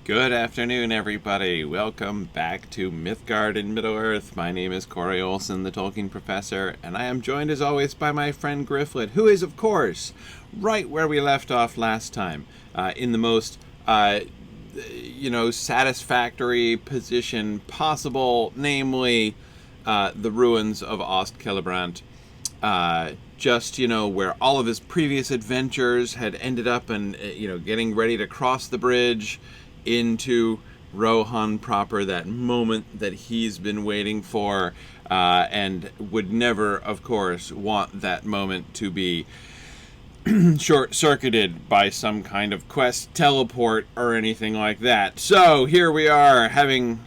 Good afternoon, everybody. Welcome back to Mythgard in Middle-earth. My name is Corey Olson, the Tolkien Professor, and I am joined as always by my friend Gryfflet, who is, of course, right where we left off last time, in the most, satisfactory position possible, namely the ruins of Ost-Celebrant. Where all of his previous adventures had ended up and, getting ready to cross the bridge into Rohan proper, that moment that he's been waiting for, and would never, of course, want that moment to be short-circuited by some kind of quest teleport or anything like that. So here we are, having,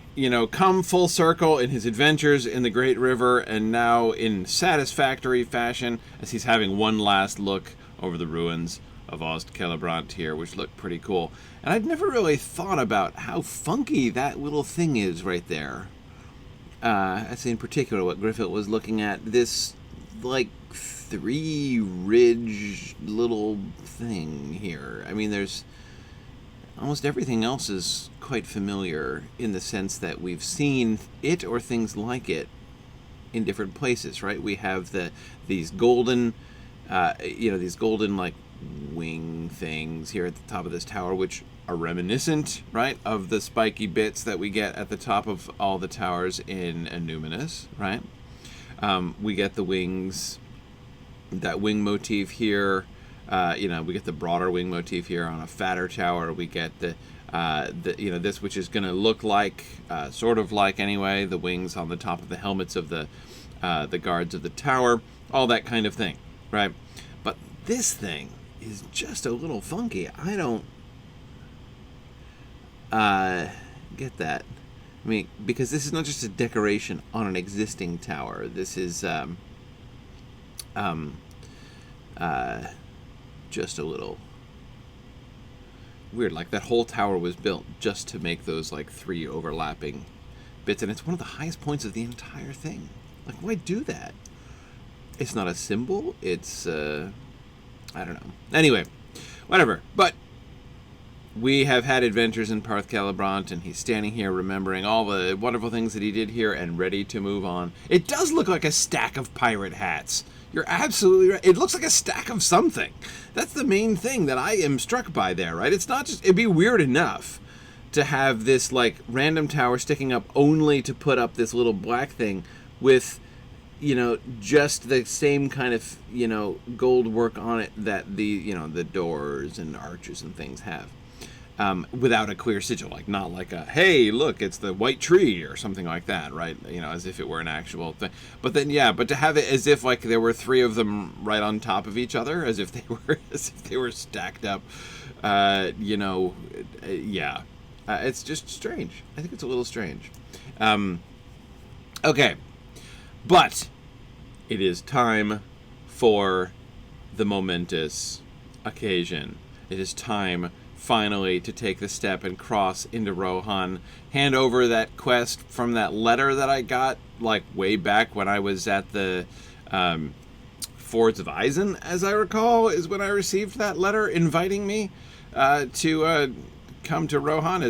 come full circle in his adventures in the Great River, and now in satisfactory fashion, as he's having one last look over the ruins of Ost-Celebrant here, which look pretty cool. And I'd never really thought about how funky that little thing is right there. That's in particular what Gryfflet was looking at. This, three-ridge little thing here. I mean, there's almost everything else is quite familiar in the sense that we've seen it or things like it in different places, right? We have these golden, wing things here at the top of this tower, which are reminiscent, right, of the spiky bits that we get at the top of all the towers in Numinous, right? We get the wings, that wing motif here. We get the broader wing motif here on a fatter tower. We get this, which is going to look like, sort of like anyway, the wings on the top of the helmets of the guards of the tower, all that kind of thing, right? But this thing is just a little funky. I don't get that. I mean, because this is not just a decoration on an existing tower. This is just a little weird. Like, that whole tower was built just to make those, three overlapping bits, and it's one of the highest points of the entire thing. Like, why do that? It's not a symbol. It's, I don't know. Anyway, whatever. But we have had adventures in Ost-Celebrant, and he's standing here remembering all the wonderful things that he did here and ready to move on. It does look like a stack of pirate hats. You're absolutely right. It looks like a stack of something. That's the main thing that I am struck by there, right? It's not just... It'd be weird enough to have this, random tower sticking up only to put up this little black thing with, just the same kind of, gold work on it that the doors and arches and things have. Without a clear sigil, not like a, hey, look, it's the white tree or something like that, right? As if it were an actual thing. But then, but to have it as if there were three of them right on top of each other, as if they were stacked up, it's just strange. I think it's a little strange. Okay, but it is time for the momentous occasion. It is time finally to take the step and cross into Rohan, hand over that quest from that letter that I got way back when I was at the Fords of Eisen, as I recall, is when I received that letter inviting me to come to Rohan.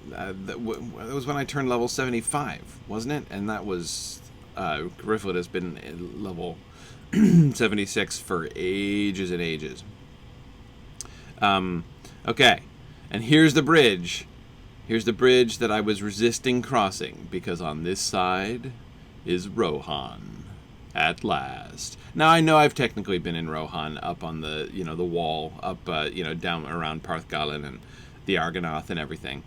That was when I turned level 75, wasn't it? And that was Gryfflet has been level 76 for ages and ages. Okay, and here's the bridge. Here's the bridge that I was resisting crossing, because on this side is Rohan, at last. Now, I know I've technically been in Rohan, up on the, the wall, up, down around Parthgalen and the Argonath and everything.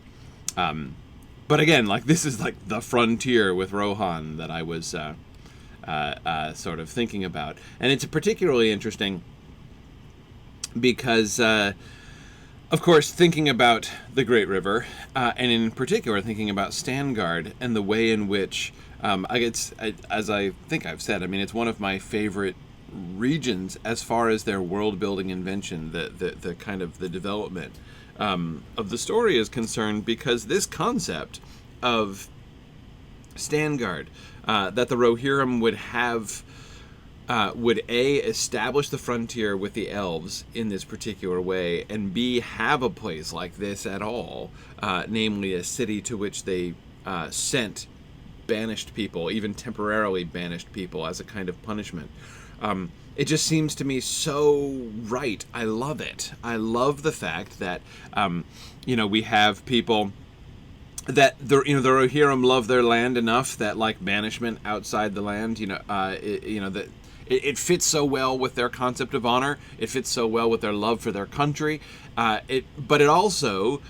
But again, this is, the frontier with Rohan that I was sort of thinking about. And it's particularly interesting because... of course, thinking about the Great River, and in particular thinking about Stangard and the way in which, as I think I've said, it's one of my favorite regions as far as their world-building invention, the kind of the development of the story is concerned, because this concept of Stangard, that the Rohirrim would have would A, establish the frontier with the elves in this particular way, and B, have a place like this at all, namely a city to which they sent banished people, even temporarily banished people, as a kind of punishment. It just seems to me so right. I love it. I love the fact that, we have people that the Rohirrim love their land enough that, like, banishment outside the land, that it fits so well with their concept of honor. It fits so well with their love for their country. But it also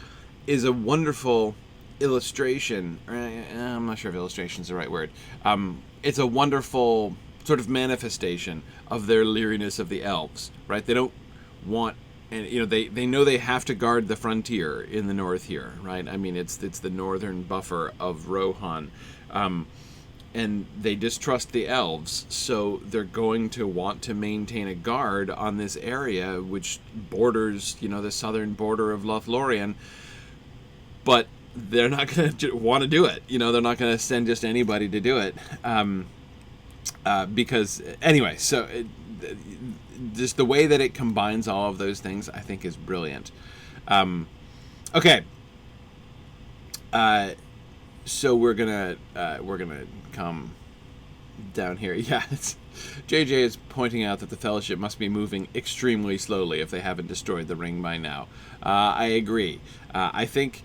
is a wonderful illustration. I'm not sure if illustration is the right word. It's a wonderful sort of manifestation of their leeriness of the elves, right? They don't want, and they know they have to guard the frontier in the north here, right? I mean, it's the northern buffer of Rohan, and they distrust the elves, so they're going to want to maintain a guard on this area which borders, the southern border of Lothlorien, but they're not going to want to do it. They're not going to send just anybody to do it. Because anyway, so just the way that it combines all of those things, I think, is brilliant. Okay, so we're gonna come down here. Yeah, JJ is pointing out that the Fellowship must be moving extremely slowly if they haven't destroyed the ring by now. I agree. I think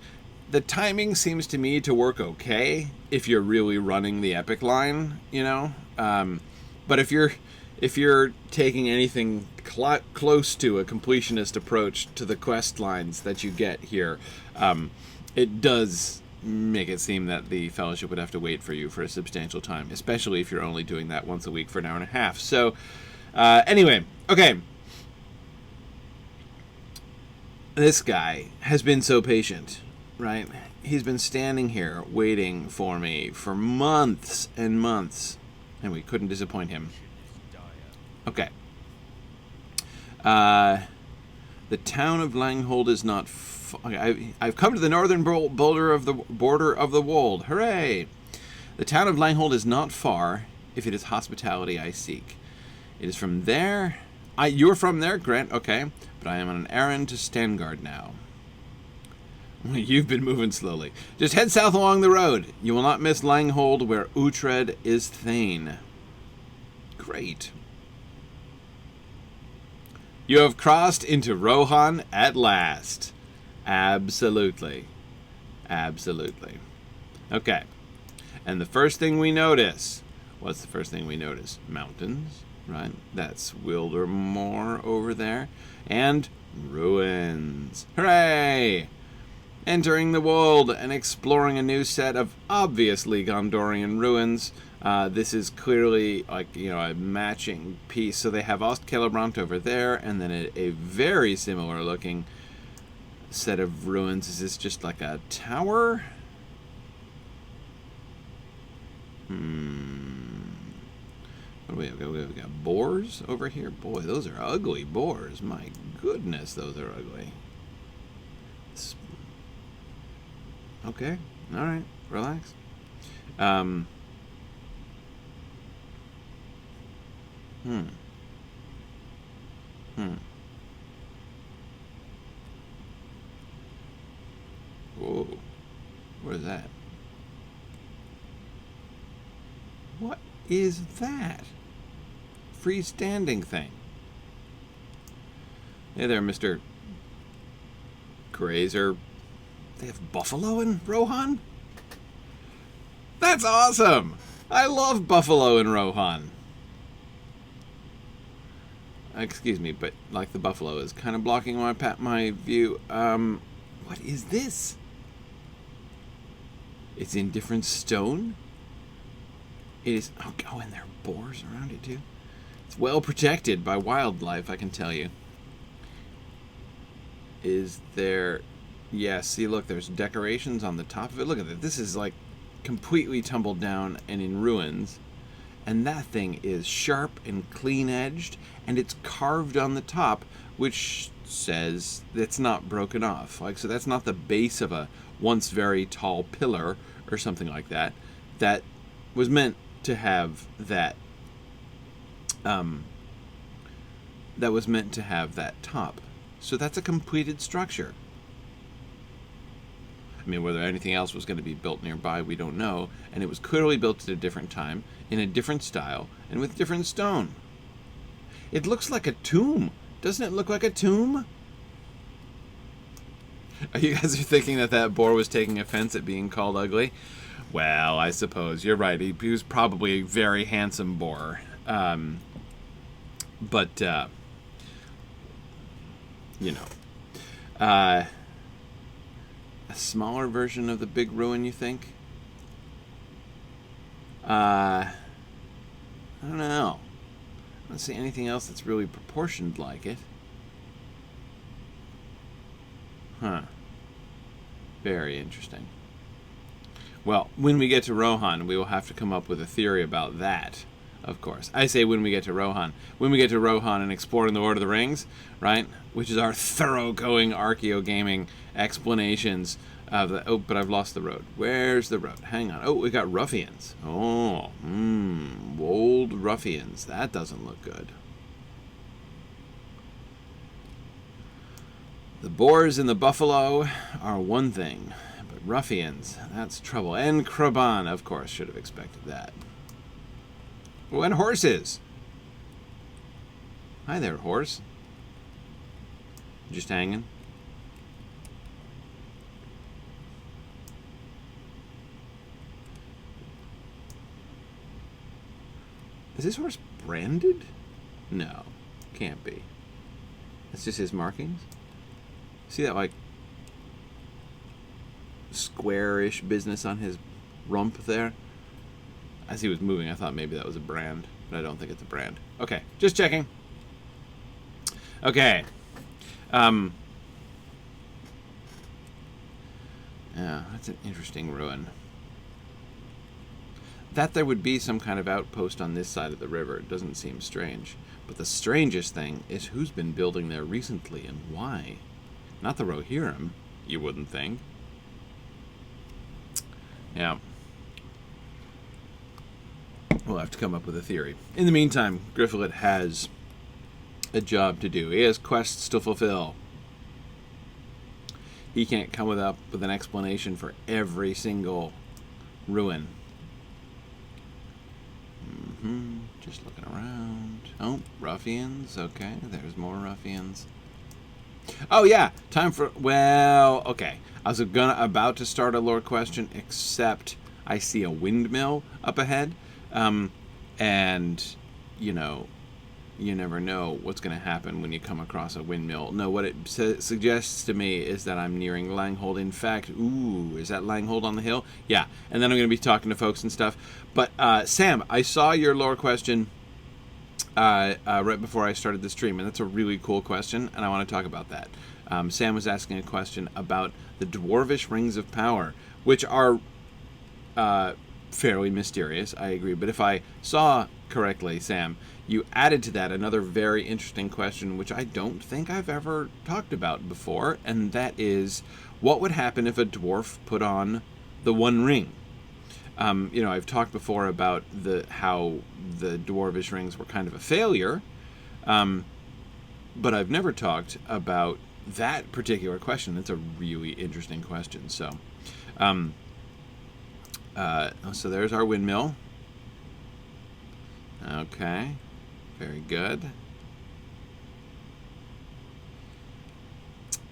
the timing seems to me to work okay if you're really running the epic line, but if you're taking anything close to a completionist approach to the quest lines that you get here, it does make it seem that the Fellowship would have to wait for you for a substantial time, especially if you're only doing that once a week for an hour and a half. So, anyway, okay. This guy has been so patient, right? He's been standing here waiting for me for months and months, and we couldn't disappoint him. Okay. The town of Langhold is not... I've come to the northern border of the wold. Hooray! The town of Langhold is not far, if it is hospitality I seek. It is from there... You're from there, Grant? Okay. But I am on an errand to Stangard now. You've been moving slowly. Just head south along the road. You will not miss Langhold, where Uhtred is Thane. Great. You have crossed into Rohan at last. Absolutely. Absolutely. Okay. And the first thing we notice... What's the first thing we notice? Mountains, right? That's Wildermore over there. And ruins. Hooray! Entering the world and exploring a new set of obviously Gondorian ruins. This is clearly like, a matching piece. So they have Ostcelebrant over there, and then a very similar looking set of ruins. Is this just like a tower? What do we have? We got boars over here. Boy, those are ugly boars. My goodness, those are ugly. Okay, all right, relax. Whoa, what is that? What is that? Freestanding thing. Hey there, Mr. Grazer. They have buffalo in Rohan? That's awesome! I love buffalo in Rohan. Excuse me, but like the buffalo is kind of blocking my view. What is this? It's in different stone? It is... Oh, and there are boars around it too. It's well protected by wildlife, I can tell you. Is there... Yeah, see, look, there's decorations on the top of it. Look at that. This is, like, completely tumbled down and in ruins. And that thing is sharp and clean-edged, and it's carved on the top, which says it's not broken off. Like, so that's not the base of a once very tall pillar or something like that. That was meant to have that that was meant to have that top. So that's a completed structure. I mean, whether anything else was going to be built nearby, we don't know. And it was clearly built at a different time, in a different style, and with different stone. It looks like a tomb. Doesn't it look like a tomb? You guys are thinking that that boar was taking offense at being called ugly? Well, I suppose you're right. He was probably a very handsome boar. But, you know. A smaller version of the big ruin, you think? I don't know. I don't see anything else that's really proportioned like it. Huh. Very interesting. Well, when we get to Rohan, we will have to come up with a theory about that, of course. I say when we get to Rohan. When we get to Rohan and exploring the Lord of the Rings, right? Which is our thoroughgoing archaeogaming explanations of the... Oh, but I've lost the road. Where's the road? Hang on. Oh, we got ruffians. Oh, old ruffians. That doesn't look good. The boars and the buffalo are one thing, but ruffians, that's trouble. And Kraban, of course, should have expected that. Oh, and horses. Hi there, horse. Just hanging. Is this horse branded? No, can't be. It's just his markings. See that, like, square-ish business on his rump there? As he was moving, I thought maybe that was a brand, but I don't think it's a brand. Okay, just checking. Okay. Yeah, that's an interesting ruin. That there would be some kind of outpost on this side of the river doesn't seem strange. But the strangest thing is who's been building there recently and why. Not the Rohirrim, you wouldn't think. Yeah. We'll have to come up with a theory. In the meantime, Gryfflet has a job to do. He has quests to fulfill. He can't come up with an explanation for every single ruin. Just looking around. Oh, ruffians. Okay, there's more ruffians. Oh yeah, time for... Well, okay. I was about to start a lore question, except I see a windmill up ahead. And, you know, you never know what's going to happen when you come across a windmill. No, what it suggests to me is that I'm nearing Langhold. In fact, ooh, is that Langhold on the hill? Yeah, and then I'm going to be talking to folks and stuff. But, Sam, I saw your lore question right before I started the stream, and that's a really cool question, and I want to talk about that. Sam was asking a question about the dwarvish rings of power, which are fairly mysterious, I agree. But if I saw correctly, Sam, you added to that another very interesting question, which I don't think I've ever talked about before, and that is, what would happen if a dwarf put on the One Ring? You know, I've talked before about how the dwarvish rings were kind of a failure, but I've never talked about that particular question. That's a really interesting question. So, so there's our windmill. Okay, very good.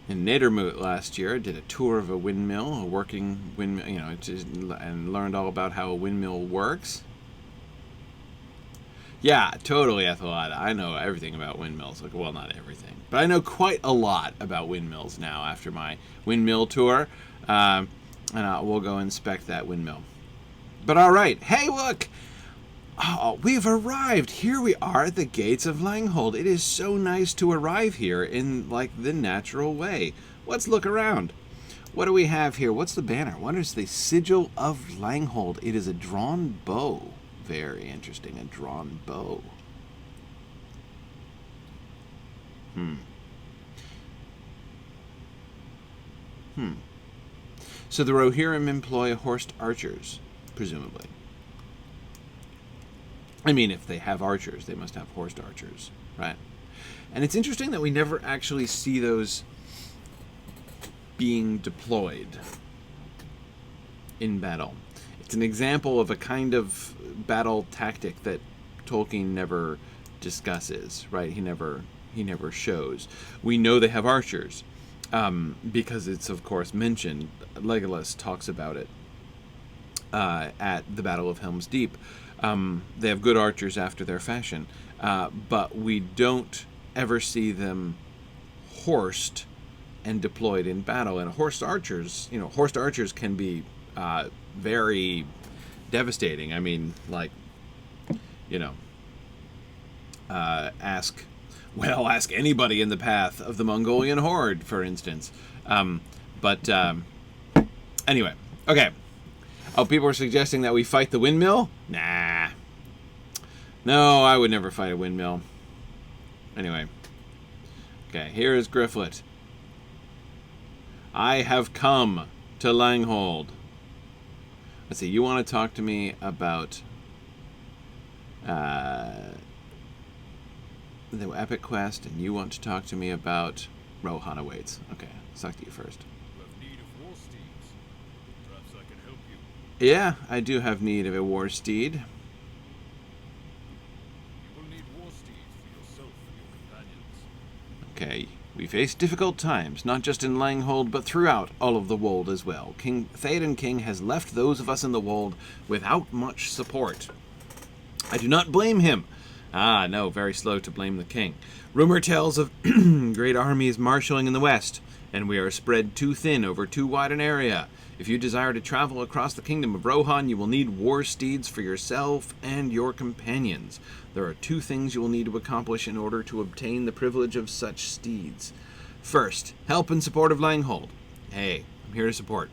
In Nadermoot last year, I did a tour of a windmill, a working windmill, you know, and learned all about how a windmill works. Yeah, totally, Ethelad. I know everything about windmills. Like, well, not everything, but I know quite a lot about windmills now after my windmill tour, and we'll go inspect that windmill. But all right, hey, look! Oh, we've arrived! Here we are at the gates of Langhold. It is so nice to arrive here in, like, the natural way. Let's look around. What do we have here? What's the banner? What is the sigil of Langhold? It is a drawn bow. Very interesting, a drawn bow. So the Rohirrim employ horsed archers, presumably. I mean, if they have archers, they must have horsed archers, right? And it's interesting that we never actually see those being deployed in battle. It's an example of a kind of battle tactic that Tolkien never discusses, right? He never shows. We know they have archers because it's, of course, mentioned. Legolas talks about it at the Battle of Helm's Deep. They have good archers after their fashion, but we don't ever see them horsed and deployed in battle. And horsed archers can be very devastating. I mean, like, ask anybody in the path of the Mongolian horde, for instance. Anyway, okay. Oh, people are suggesting that we fight the windmill? Nah. No, I would never fight a windmill. Anyway. Okay, here is Gryfflet. I have come to Langhold. Let's see, you want to talk to me about the epic quest, and you want to talk to me about Rohan awaits. Okay, let's talk to you first. You have need of war steeds. Perhaps I can help you. Yeah, I do have need of a war steed. You will need war steeds for yourself and your companions. Okay, we face difficult times, not just in Langhold, but throughout all of the Wold as well. King Thane has left those of us in the Wold without much support. I do not blame him. Ah, no, very slow to blame the king. Rumor tells of great armies marshalling in the west, and we are spread too thin over too wide an area. If you desire to travel across the kingdom of Rohan, you will need war steeds for yourself and your companions. There are two things you will need to accomplish in order to obtain the privilege of such steeds. First, help and support of Langhold. Hey, I'm here to support.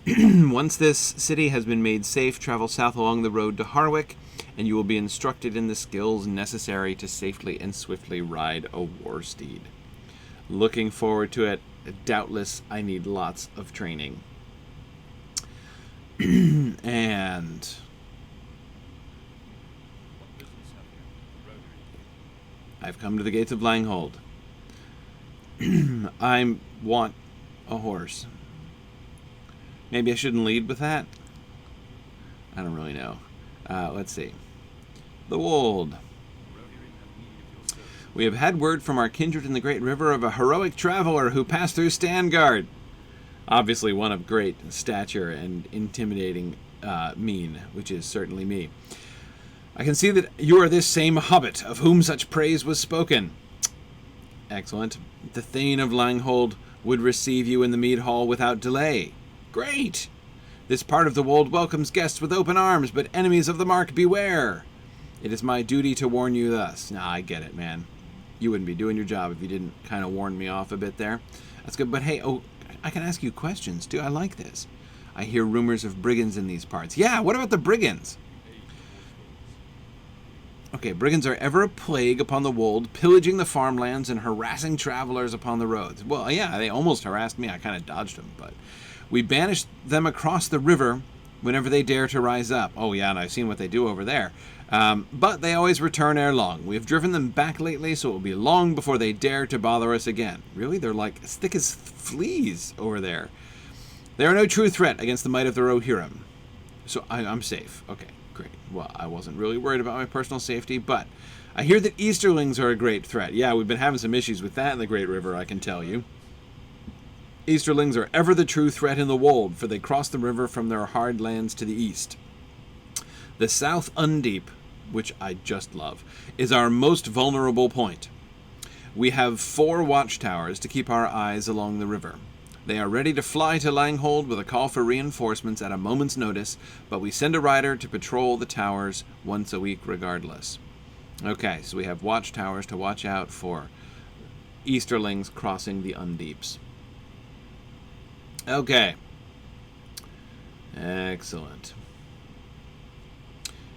Once this city has been made safe, travel south along the road to Harwick, and you will be instructed in the skills necessary to safely and swiftly ride a war steed. Looking forward to it. Doubtless, I need lots of training. And I've come to the gates of Langhold. I want a horse. Maybe I shouldn't lead with that? I don't really know. Let's see. The Wold. We have had word from our kindred in the Great River of a heroic traveler who passed through Stangard. Obviously one of great stature and intimidating mien, which is certainly me. I can see that you are this same hobbit of whom such praise was spoken. Excellent. The Thane of Langhold would receive you in the mead hall without delay. Great! This part of the Wold welcomes guests with open arms, but enemies of the mark beware. It is my duty to warn you thus. Nah, I get it, man. You wouldn't be doing your job if you didn't kind of warn me off a bit there. That's good, but hey, I can ask you questions, too. I like this. I hear rumors of brigands in these parts. Yeah, what about the brigands? Okay, brigands are ever a plague upon the Wold, pillaging the farmlands and harassing travelers upon the roads. Well, yeah, they almost harassed me. I kind of dodged them, but we banish them across the river whenever they dare to rise up. Oh, yeah, and I've seen what they do over there. But they always return ere long. We have driven them back lately, so it will be long before they dare to bother us again. Really? They're like as thick as fleas over there. They are no true threat against the might of the Rohirrim. So I'm safe. Okay, great. Well, I wasn't really worried about my personal safety, but I hear that Easterlings are a great threat. Yeah, we've been having some issues with that in the Great River, I can tell you. Easterlings are ever the true threat in the Wold, for they cross the river from their hard lands to the east. The South Undeep, which I just love, is our most vulnerable point. We have 4 watchtowers to keep our eyes along the river. They are ready to fly to Langhold with a call for reinforcements at a moment's notice, but we send a rider to patrol the towers once a week regardless. Okay, so we have watchtowers to watch out for Easterlings crossing the Undeeps. Okay. Excellent.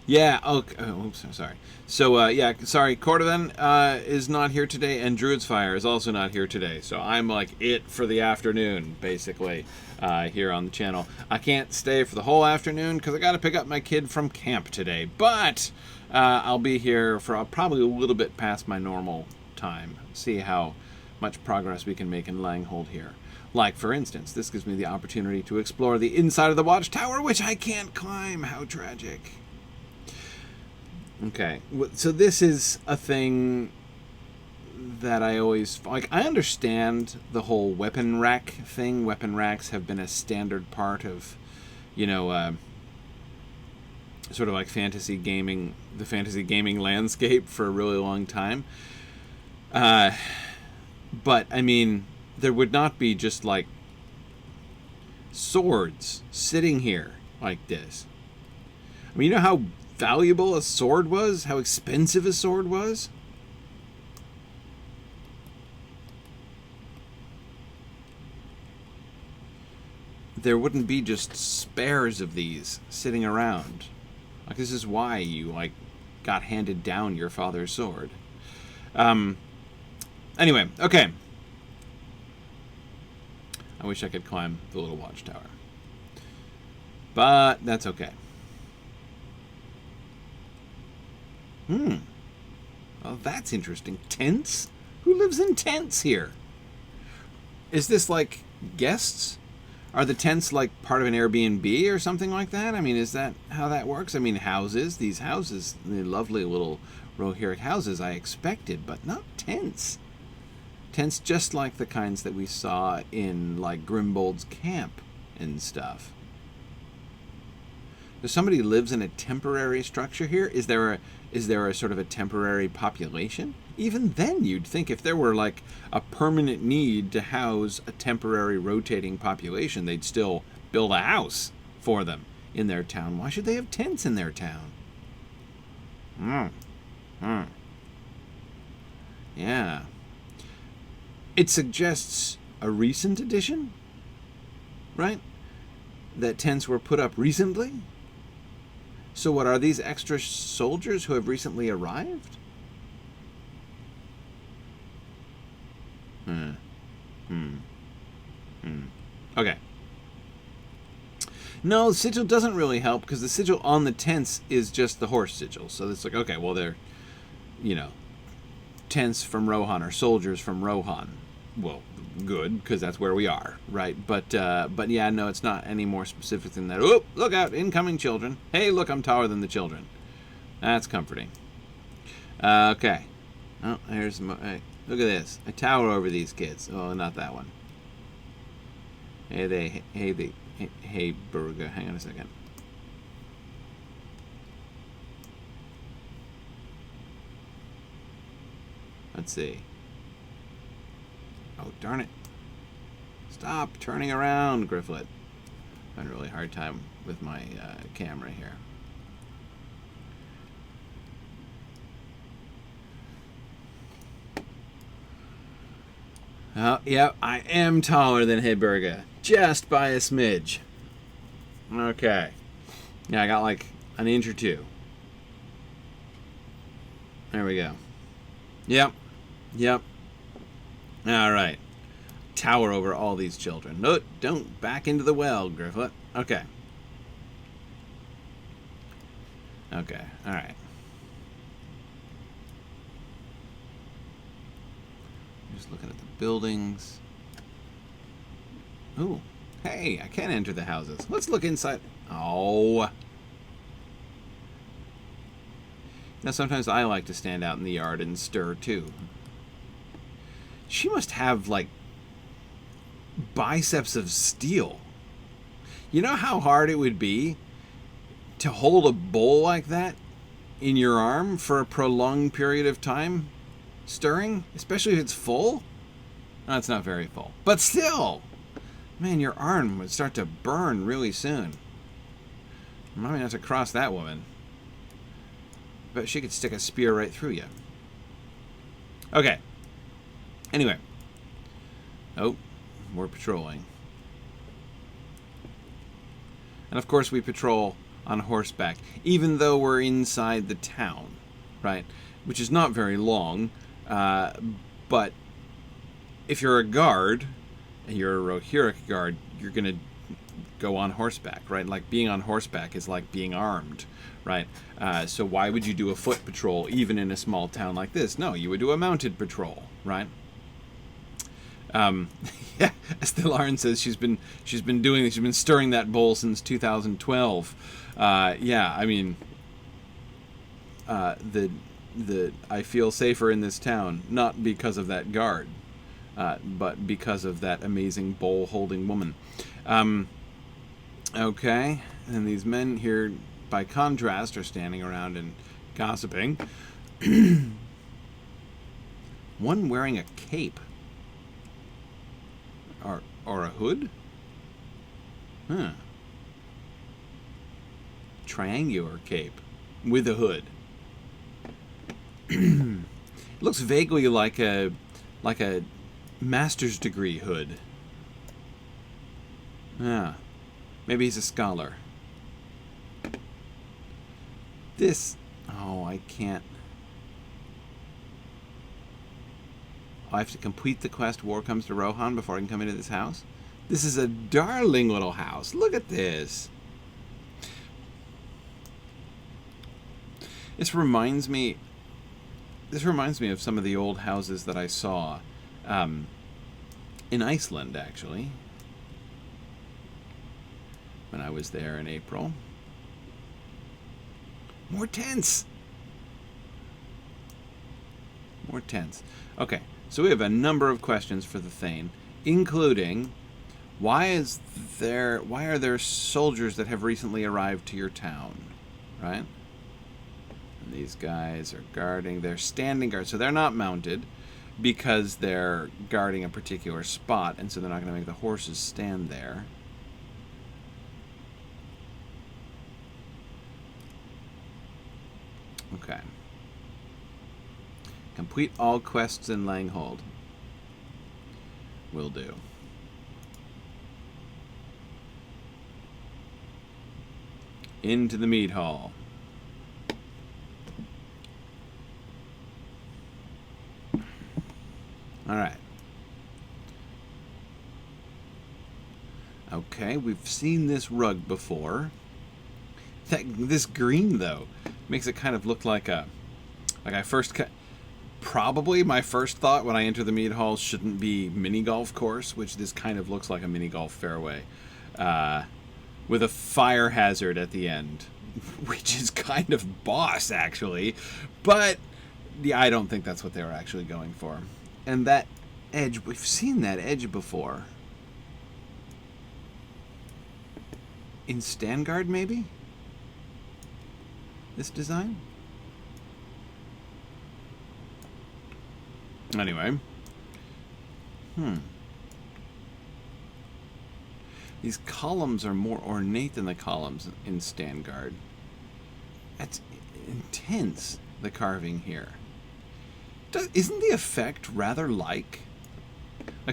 Yeah, okay. Oh, oops, I'm sorry. So, yeah, sorry, Cordovan is not here today, and Druid's Fire is also not here today. So I'm like it for the afternoon, basically, here on the channel. I can't stay for the whole afternoon because I got to pick up my kid from camp today. But I'll be here for probably a little bit past my normal time. See how much progress we can make in Langhold here. Like, for instance, this gives me the opportunity to explore the inside of the watchtower, which I can't climb. How tragic. Okay, so this is a thing that I always... Like, I understand the whole weapon rack thing. Weapon racks have been a standard part of, you know, sort of like fantasy gaming, the fantasy gaming landscape for a really long time. But, I mean, there would not be just, like, swords sitting here like this. I mean, you know how valuable a sword was? How expensive a sword was? There wouldn't be just spares of these sitting around. Like, this is why you, like, got handed down your father's sword. Anyway, okay. I wish I could climb the little watchtower. But that's okay. Well, that's interesting. Tents? Who lives in tents here? Is this like guests? Are the tents like part of an Airbnb or something like that? I mean, is that how that works? I mean, houses, these houses, the lovely little Rohirrim houses I expected, but not tents. Tents just like the kinds that we saw in like Grimbold's camp and stuff. So somebody lives in a temporary structure here? Is there a sort of a temporary population? Even then, you'd think if there were like a permanent need to house a temporary rotating population, they'd still build a house for them in their town. Why should they have tents in their town? Yeah. It suggests a recent addition, right? That tents were put up recently? So what, are these extra soldiers who have recently arrived? Okay. No, the sigil doesn't really help, because the sigil on the tents is just the horse sigil. So it's like, okay, well, they're, you know, tents from Rohan, or soldiers from Rohan. Well, good, because that's where we are, right? But yeah, no, it's not any more specific than that. Oh, look out, incoming children. Hey, look, I'm taller than the children. That's comforting. Okay. Oh, here's my... Hey, look at this. I tower over these kids. Oh, not that one. Hey, Burger. Hang on a second. Let's see. Oh, darn it. Stop turning around, Gryfflet. I'm having a really hard time with my camera here. Oh, yeah, I am taller than Hedberga. Just by a smidge. Okay. Yeah, I got like an inch or two. There we go. Yep. Alright. Tower over all these children. No, don't back into the well, Gryfflet. Okay. Alright. Just looking at the buildings. Ooh. Hey, I can enter the houses. Let's look inside. Oh. Now, sometimes I like to stand out in the yard and stir, too. She must have, like, biceps of steel. You know how hard it would be to hold a bowl like that in your arm for a prolonged period of time stirring? Especially if it's full? No, it's not very full. But still! Man, your arm would start to burn really soon. I might have to cross that woman. But she could stick a spear right through you. Okay. Anyway. Oh, we're patrolling. And of course we patrol on horseback, even though we're inside the town, right? Which is not very long, but if you're a guard, and you're a Rohirrim guard, you're going to go on horseback, right? Like being on horseback is like being armed, right? So why would you do a foot patrol even in a small town like this? No, you would do a mounted patrol, right? Yeah, as Lauren says, she's been stirring that bowl since 2012. Yeah, I mean, I feel safer in this town, not because of that guard, but because of that amazing bowl holding woman. Okay, and these men here, by contrast, are standing around and gossiping. One wearing a cape. Or a hood? Huh. Triangular cape with a hood. It looks vaguely like a master's degree hood. Yeah. Maybe he's a scholar. This... Oh, I can't... I have to complete the quest War Comes to Rohan before I can come into this house? This is a darling little house. Look at this. This reminds me of some of the old houses that I saw in Iceland, actually, when I was there in April. More tents. More tents. Okay. So we have a number of questions for the Thane, including why are there soldiers that have recently arrived to your town, right? And these guys are guarding, they're standing guard, so they're not mounted because they're guarding a particular spot, and so they're not going to make the horses stand there. Okay. Complete all quests in Langhold. Will do. Into the mead hall. Alright. Okay, we've seen this rug before. This green, though, makes it kind of look like I first... Probably my first thought when I enter the mead hall shouldn't be mini golf course, which this kind of looks like a mini golf fairway, with a fire hazard at the end, which is kind of boss, actually. But yeah, I don't think that's what they were actually going for. And that edge, we've seen that edge before. In Stangard, maybe? This design? Anyway. These columns are more ornate than the columns in Stangard. That's intense, the carving here. Isn't the effect rather like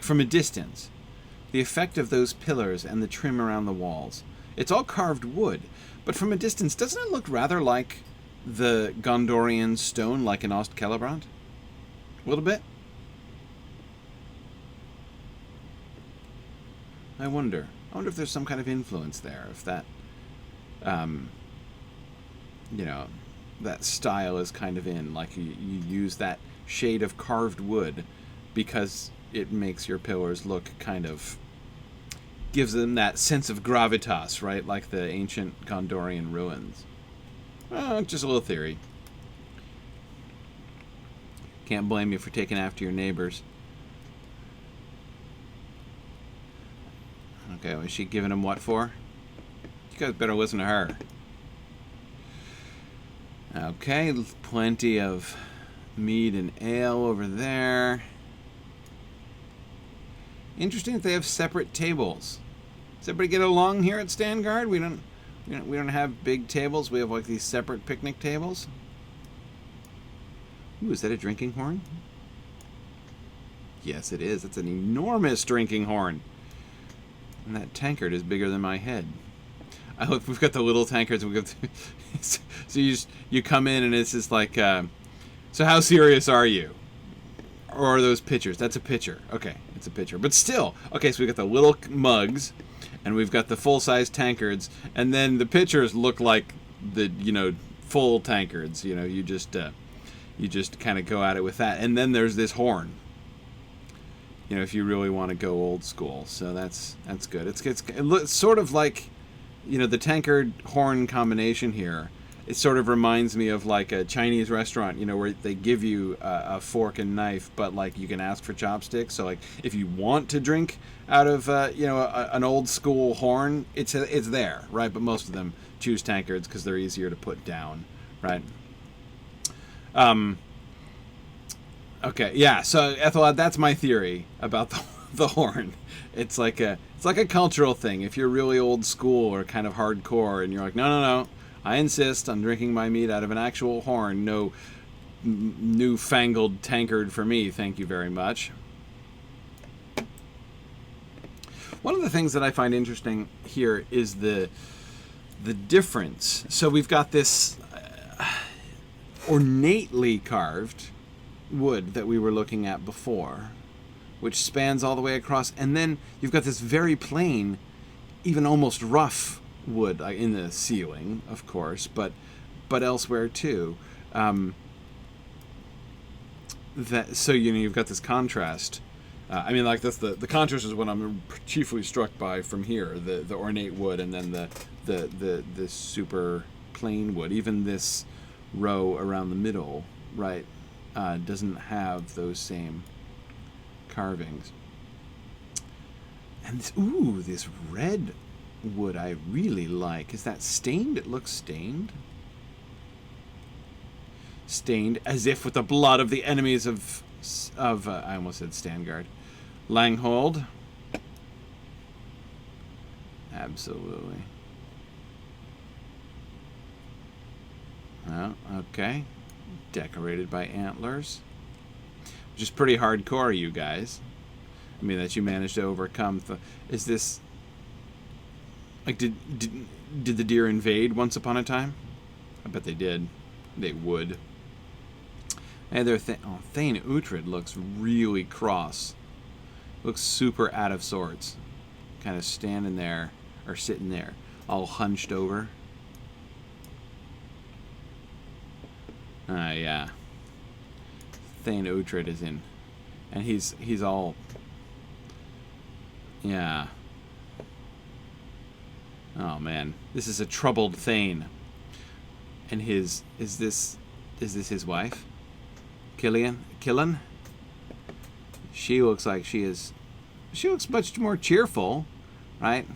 from a distance, the effect of those pillars and the trim around the walls? It's all carved wood, but from a distance, doesn't it look rather like the Gondorian stone, like in Ostcelebrant? A little bit? I wonder if there's some kind of influence there, if that, that style is kind of in, like you use that shade of carved wood because it makes your pillars look kind of, gives them that sense of gravitas, right? Like the ancient Gondorian ruins. Just a little theory. Can't blame you for taking after your neighbors. Okay, was she giving him what for? You guys better listen to her. Okay, plenty of mead and ale over there. Interesting that they have separate tables. Does everybody get along here at Stangard? We don't have big tables. We have like these separate picnic tables. Ooh, is that a drinking horn? Yes, it is. It's an enormous drinking horn. And that tankard is bigger than my head. I hope we've got the little tankards. So you come in and it's just like, so how serious are you? Or are those pitchers? That's a pitcher. Okay, it's a pitcher. But still, okay, so we got the little mugs, and we've got the full-size tankards, and then the pitchers look like the, full tankards. You just kind of go at it with that. And then there's this horn. If you really want to go old school. So that's good. It looks sort of like, the tankard horn combination here. It sort of reminds me of like a Chinese restaurant, where they give you a fork and knife, but like you can ask for chopsticks. So like if you want to drink out of an old school horn, it's there, right? But most of them choose tankards because they're easier to put down, right? Okay, yeah. So Ethel, that's my theory about the horn. It's like a cultural thing. If you're really old school or kind of hardcore, and you're like, no. I insist on drinking my meat out of an actual horn. No newfangled tankard for me, thank you very much. One of the things that I find interesting here is the difference. So we've got this ornately carved wood that we were looking at before, which spans all the way across, and then you've got this very plain, even almost rough wood in the ceiling, of course, but elsewhere too. So you've got this contrast. That's the contrast is what I'm chiefly struck by from here. The ornate wood, and then the super plain wood. Even this row around the middle, right, doesn't have those same carvings. And this red wood I really like. Is that stained? It looks stained. Stained as if with the blood of the enemies of I almost said Stangard. Langhold. Absolutely. Oh, okay. Decorated by antlers. Which is pretty hardcore, you guys. That you managed to overcome. Is this... Like, did the deer invade once upon a time? I bet they did. They would. And Thane Uhtred looks really cross. Looks super out of sorts. Kind of standing there, or sitting there, all hunched over. Yeah. Thane Uhtred is in. And he's all... Yeah. Oh man, this is a troubled Thane. And is this his wife? Killen? She looks like she looks much more cheerful, right?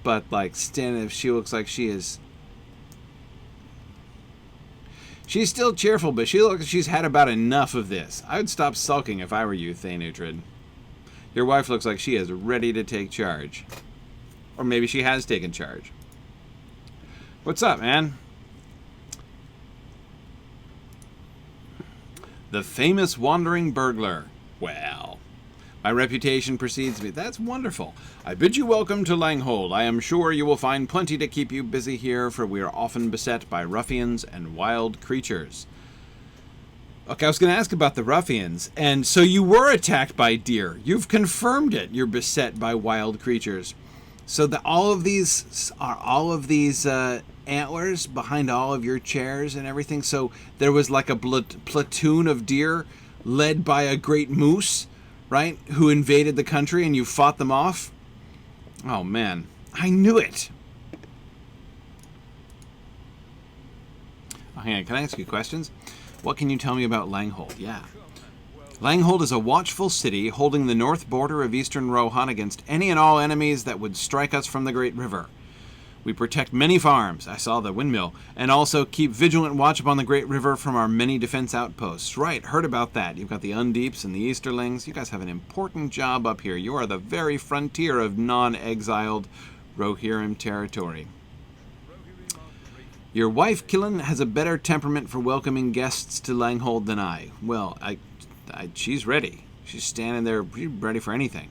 But like she looks like she is. She's still cheerful, but she looks like she's had about enough of this. I would stop sulking if I were you, Thane Uhtred. Your wife looks like she is ready to take charge. Or maybe she has taken charge. What's up, man? The famous wandering burglar. Well, my reputation precedes me. That's wonderful. I bid you welcome to Langhold. I am sure you will find plenty to keep you busy here, for we are often beset by ruffians and wild creatures. Okay, I was going to ask about the ruffians. And so you were attacked by deer. You've confirmed it. You're beset by wild creatures. So all of these antlers behind all of your chairs and everything. So there was like a platoon of deer led by a great moose, right, who invaded the country, and you fought them off. Oh man, I knew it. Oh, hang on, can I ask you questions? What can you tell me about Langhold? Yeah. Langhold is a watchful city holding the north border of eastern Rohan against any and all enemies that would strike us from the great river. We protect many farms, I saw the windmill, and also keep vigilant watch upon the great river from our many defense outposts. Right, heard about that. You've got the Undeeps and the Easterlings. You guys have an important job up here. You are the very frontier of non-exiled Rohirrim territory. Your wife, Killen, has a better temperament for welcoming guests to Langhold than I. Well, she's ready. She's standing there ready for anything.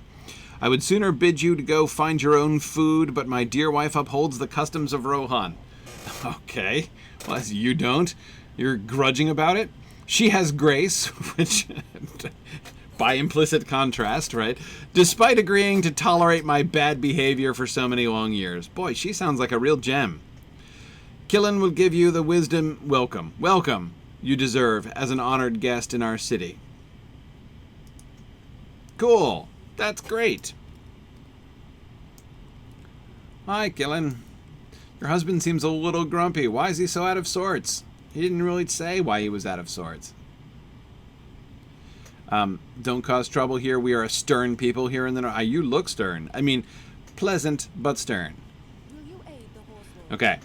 I would sooner bid you to go find your own food, but my dear wife upholds the customs of Rohan. Okay. Well, as you don't. You're grudging about it? She has grace, which, by implicit contrast, right? Despite agreeing to tolerate my bad behavior for so many long years. Boy, she sounds like a real gem. Killen will give you the wisdom welcome you deserve as an honored guest in our city. Cool. That's great. Hi, Killen. Your husband seems a little grumpy. Why is he so out of sorts? He didn't really say why he was out of sorts. Don't cause trouble here. We are a stern people here in the north. You look stern. I mean, pleasant but stern. Will you aid the horse lord? Okay.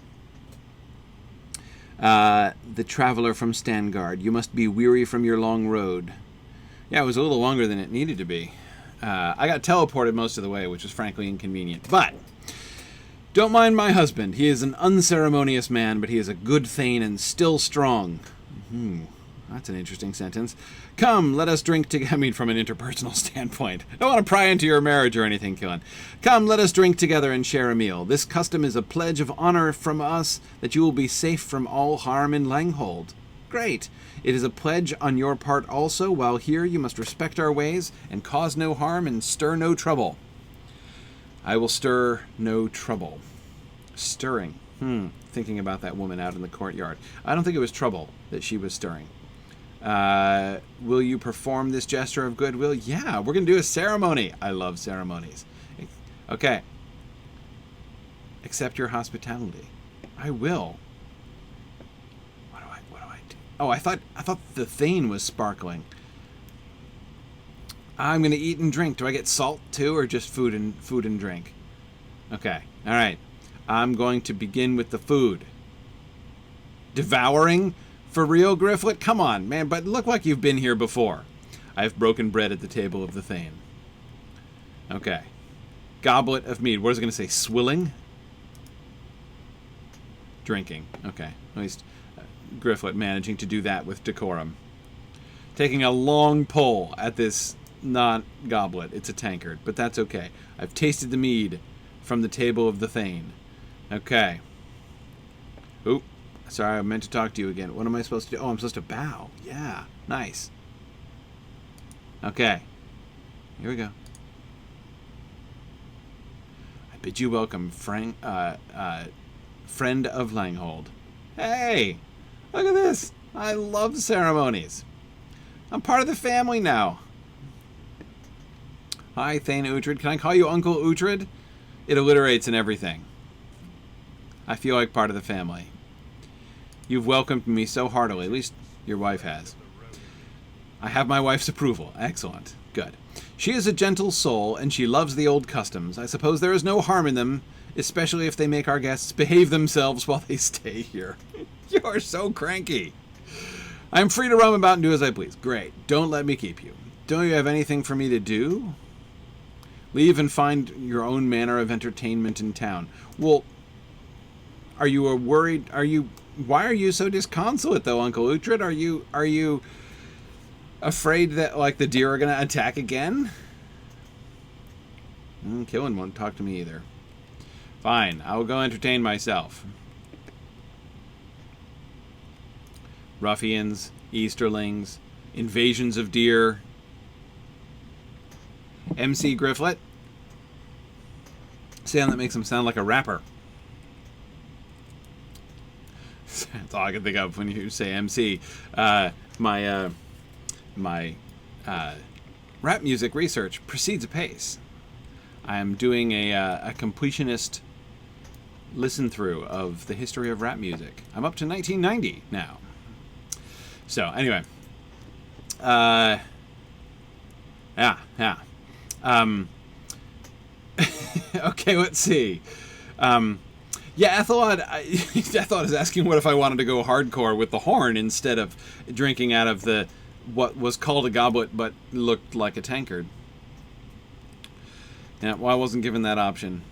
The traveler from Stangard. You must be weary from your long road. Yeah, it was a little longer than it needed to be. I got teleported most of the way, which was frankly inconvenient. But don't mind my husband. He is an unceremonious man, but he is a good Thane and still strong. That's an interesting sentence. Come, let us drink together. I mean, from an interpersonal standpoint. I don't want to pry into your marriage or anything, Killen. Come, let us drink together and share a meal. This custom is a pledge of honor from us that you will be safe from all harm in Langhold. Great. It is a pledge on your part also. While here, you must respect our ways and cause no harm and stir no trouble. I will stir no trouble. Stirring. Thinking about that woman out in the courtyard. I don't think it was trouble that she was stirring. Will you perform this gesture of goodwill? Yeah, we're going to do a ceremony. I love ceremonies. Okay. Accept your hospitality. I will. What do I do? Oh, I thought the Thane was sparkling. I'm going to eat and drink. Do I get salt too, or just food and drink? Okay. All right. I'm going to begin with the food. Devouring? For real, Gryfflet? Come on, man, but look like you've been here before. I have broken bread at the table of the Thane. Okay. Goblet of mead. What is it going to say? Swilling? Drinking. Okay. At least Gryfflet managing to do that with decorum. Taking a long pull at this not-goblet. It's a tankard, but that's okay. I've tasted the mead from the table of the Thane. Okay. Oop. Sorry, I meant to talk to you again. What am I supposed to do? Oh, I'm supposed to bow. Yeah. Nice. Okay. Here we go. I bid you welcome, friend of Langhold. Hey! Look at this! I love ceremonies. I'm part of the family now. Hi, Thane Uhtred. Can I call you Uncle Uhtred? It alliterates and everything. I feel like part of the family. You've welcomed me so heartily. At least your wife has. I have my wife's approval. Excellent. Good. She is a gentle soul, and she loves the old customs. I suppose there is no harm in them, especially if they make our guests behave themselves while they stay here. You're so cranky. I'm free to roam about and do as I please. Great. Don't let me keep you. Don't you have anything for me to do? Leave and find your own manner of entertainment in town. Well, are you worried? Why are you so disconsolate, though, Uncle Uhtred? Are you afraid that, like, the deer are going to attack again? Killen won't talk to me either. Fine, I will go entertain myself. Ruffians, Easterlings, invasions of deer. MC Gryfflet. Sound that makes him sound like a rapper. That's all I can think of when you say MC. My rap music research proceeds apace. I am doing a completionist listen through of the history of rap music. I'm up to 1990 now. So anyway, yeah. Okay, let's see. Yeah, Ethelod is asking what if I wanted to go hardcore with the horn instead of drinking out of the what was called a goblet but looked like a tankard. Yeah, well, I wasn't given that option.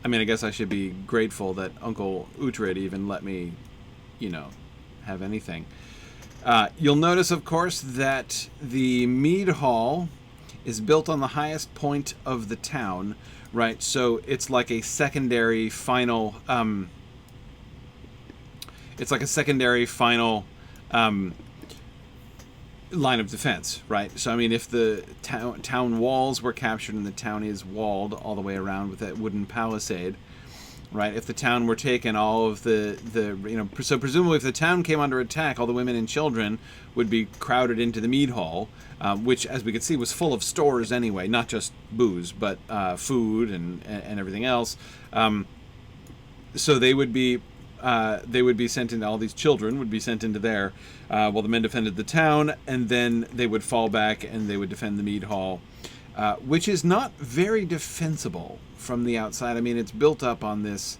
I mean, I guess I should be grateful that Uncle Uhtred even let me, have anything. You'll notice, of course, that the mead hall is built on the highest point of the town, right? So it's like a secondary final. line of defense, right? So I mean, if the town walls were captured and the town is walled all the way around with that wooden palisade, right? If the town were taken, all of the so presumably if the town came under attack, all the women and children would be crowded into the mead hall, which, as we could see, was full of stores anyway, not just booze, but food and everything else. So they would be sent into, all these children would be sent into there while the men defended the town, and then they would fall back and they would defend the mead hall, which is not very defensible from the outside. I mean, it's built up on this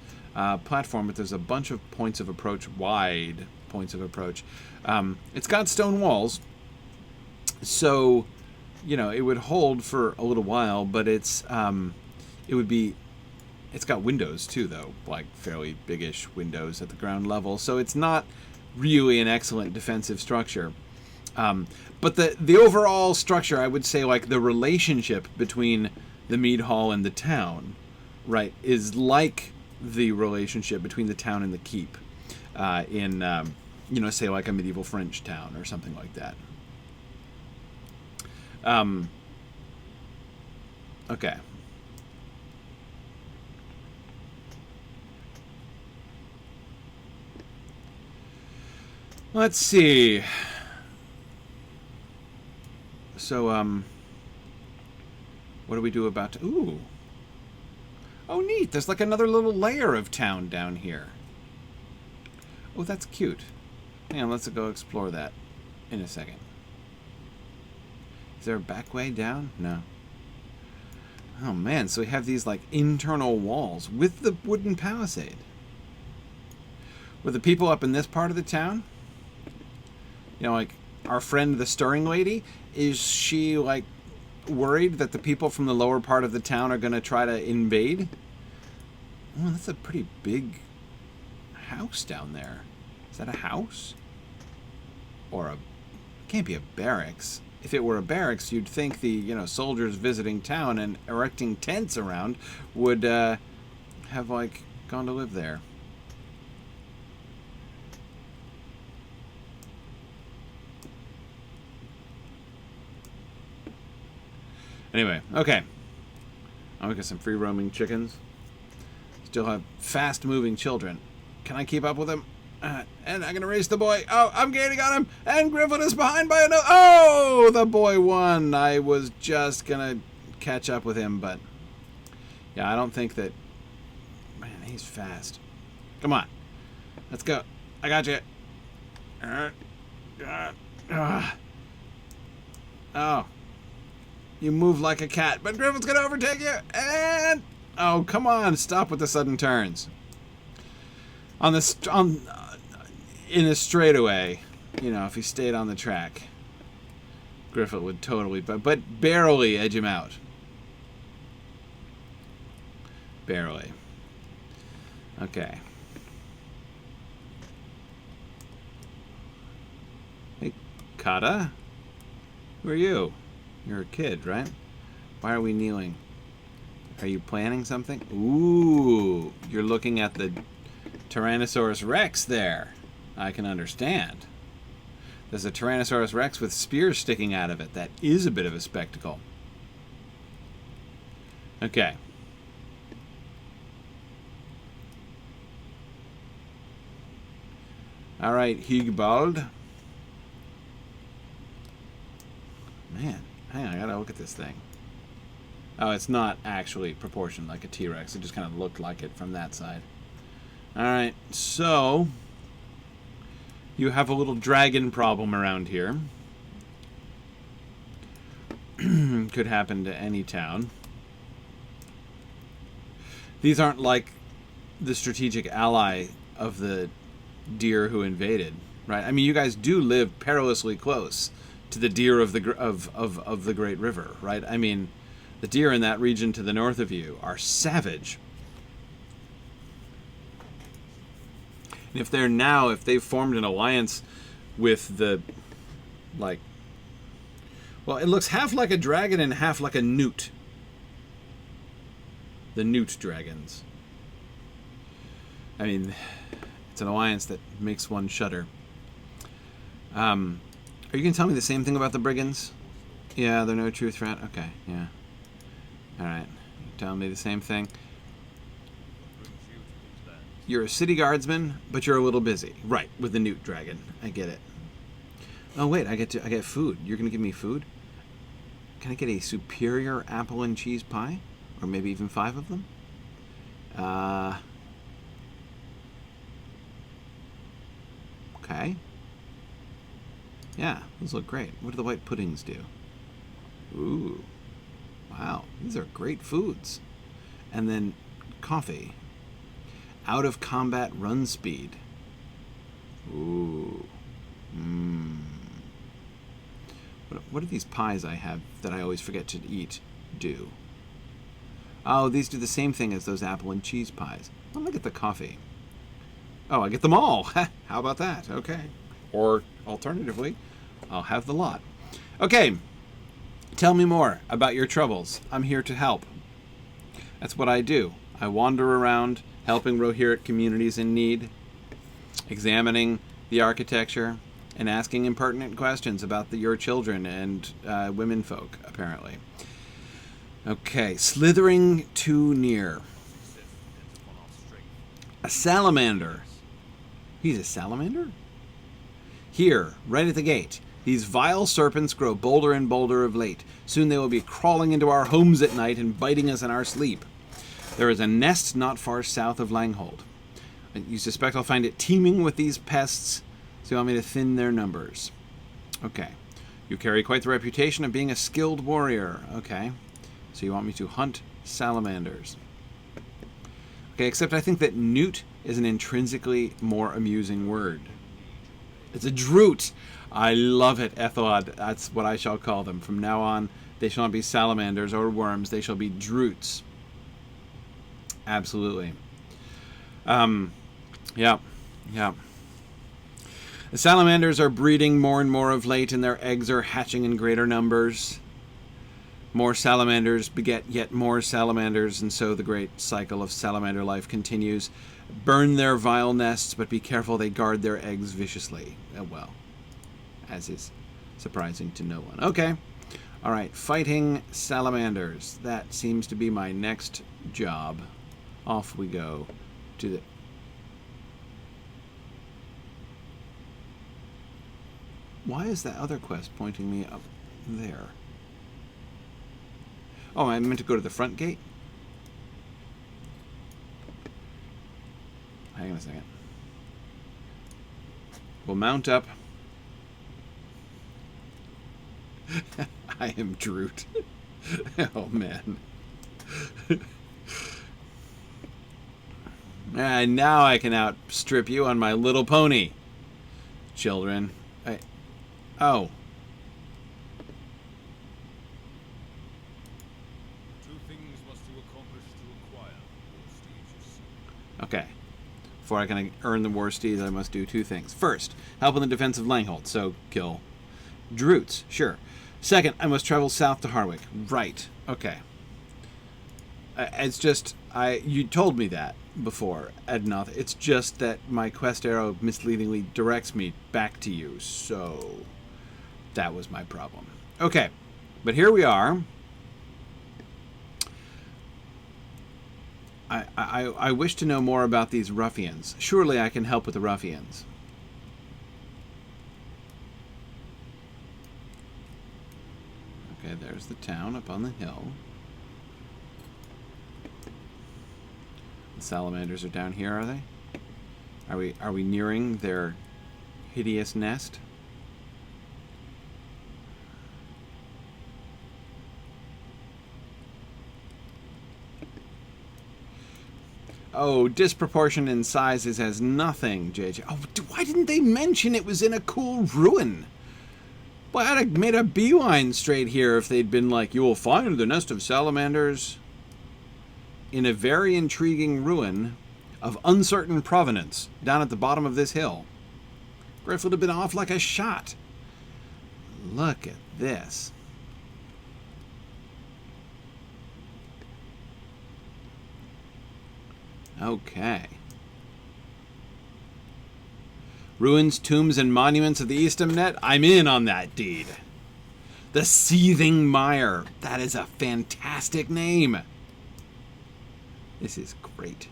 platform, but there's a bunch of points of approach, wide points of approach. It's got stone walls, so it would hold for a little while, but it's got windows too, though, like fairly big-ish windows at the ground level, so it's not really an excellent defensive structure. But the overall structure, I would say, like the relationship between the mead hall and the town, right, is like the relationship between the town and the keep in, say like a medieval French town or something like that. Okay. Let's see. So, what do we do about... Ooh. Oh, neat. There's like another little layer of town down here. Oh, that's cute. Hang on, let's go explore that in a second. Is there a back way down? No. Oh, man. So we have these, like, internal walls with the wooden palisade. Were the people up in this part of the town... like our friend the stirring lady, is she like worried that the people from the lower part of the town are going to try to invade? Oh, that's a pretty big house down there. Is that a house? Or it can't be a barracks. If it were a barracks, you'd think the soldiers visiting town and erecting tents around would have like gone to live there. Anyway, okay. I'll look at some free-roaming chickens. Still have fast-moving children. Can I keep up with them? And I'm going to race the boy. Oh, I'm gaining on him. And Gryfflet is behind by another. Oh, the boy won. I was just going to catch up with him, but... yeah, I don't think that... Man, he's fast. Come on. Let's go. I got you. Oh. You move like a cat, but Gryfflet's gonna overtake you, and... oh, come on, stop with the sudden turns. In a straightaway, if he stayed on the track, Gryfflet would totally, but barely edge him out. Barely. Okay. Hey, Kata? Who are you? You're a kid, right? Why are we kneeling? Are you planning something? Ooh, you're looking at the Tyrannosaurus Rex there. I can understand. There's a Tyrannosaurus Rex with spears sticking out of it. That is a bit of a spectacle. Okay. All right, Higbald. Man. Hang on, I gotta look at this thing. Oh, it's not actually proportioned like a T-Rex. It just kind of looked like it from that side. Alright, so... you have a little dragon problem around here. Could happen to any town. These aren't like the strategic ally of the deer who invaded, right? I mean, you guys do live perilously close to the deer of the Great River, right? I mean, the deer in that region to the north of you are savage. And if they've formed an alliance with the, like, well, it looks half like a dragon and half like a newt. The newt dragons. I mean, it's an alliance that makes one shudder. Are you going to tell me the same thing about the brigands? Yeah, they're no true threat. Okay, yeah. Alright. You're telling me the same thing. What brings you to these lands? You're a city guardsman, but you're a little busy. Right, with the newt dragon. I get it. Oh wait, I get food. You're gonna give me food? Can I get a superior apple and cheese pie? Or maybe even 5 of them? Okay. Yeah, those look great. What do the white puddings do? Ooh. Wow, these are great foods. And then coffee. Out of combat run speed. Ooh. Mmm. What do these pies I have that I always forget to eat do? Oh, these do the same thing as those apple and cheese pies. Let me get the coffee. Oh, I get them all. How about that? Okay. Or alternatively, I'll have the lot. Okay. Tell me more about your troubles. I'm here to help. That's what I do. I wander around helping Rohirrim communities in need, examining the architecture, and asking impertinent questions about your children and women folk, apparently. Okay, slithering too near. Success depends upon our strength. A salamander. He's a salamander? Here, right at the gate. These vile serpents grow bolder and bolder of late. Soon they will be crawling into our homes at night and biting us in our sleep. There is a nest not far south of Langhold. You suspect I'll find it teeming with these pests, so you want me to thin their numbers. Okay. You carry quite the reputation of being a skilled warrior. Okay. So you want me to hunt salamanders. Okay, except I think that newt is an intrinsically more amusing word. It's a droot. I love it, Ethelod. That's what I shall call them. From now on, they shall not be salamanders or worms. They shall be droots. Absolutely. Yeah. The salamanders are breeding more and more of late, and their eggs are hatching in greater numbers. More salamanders beget yet more salamanders, and so the great cycle of salamander life continues. Burn their vile nests, but be careful they guard their eggs viciously. Well, as is surprising to no one. Okay. All right. Fighting salamanders. That seems to be my next job. Off we go to the... Why is that other quest pointing me up there? Oh, I meant to go to the front gate? Hang on a second. We'll mount up. I am Droot. Oh, man. And now I can outstrip you on my little pony. Children. Oh. Two things must you accomplish to acquire war steeds. Okay. Before I can earn the war steeds, I must do 2 things. First, help in the defense of Langhold, so kill droots. Sure. Second, I must travel south to Harwick. Right. Okay. It's just, you told me that before, Ednoth. It's just that my quest arrow misleadingly directs me back to you, so that was my problem. Okay, but here we are. I wish to know more about these ruffians. Surely I can help with the ruffians. Okay, there's the town up on the hill. The salamanders are down here, are they? Are we nearing their hideous nest? Oh, disproportion in sizes has nothing, JJ. Oh, why didn't they mention it was in a cool ruin? Well, I'd have made a beeline straight here if they'd been like, you will find the nest of salamanders in a very intriguing ruin of uncertain provenance down at the bottom of this hill. Gryfflet would have been off like a shot. Look at this. Okay. Ruins, tombs, and monuments of the Eastham I'm in on that deed. The Seething Mire. That is a fantastic name. This is great.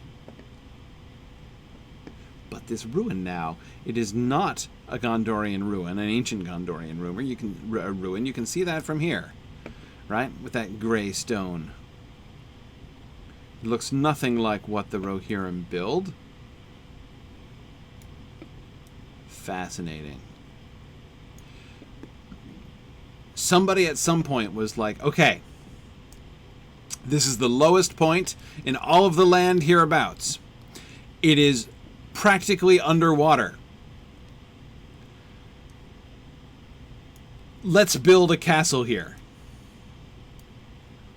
But this ruin now, it is not a Gondorian ruin, an ancient Gondorian ruin. You can see that from here, right? With that gray stone. It looks nothing like what the Rohirrim build. Fascinating. Somebody at some point was like, okay, this is the lowest point in all of the land hereabouts. It is practically underwater. Let's build a castle here.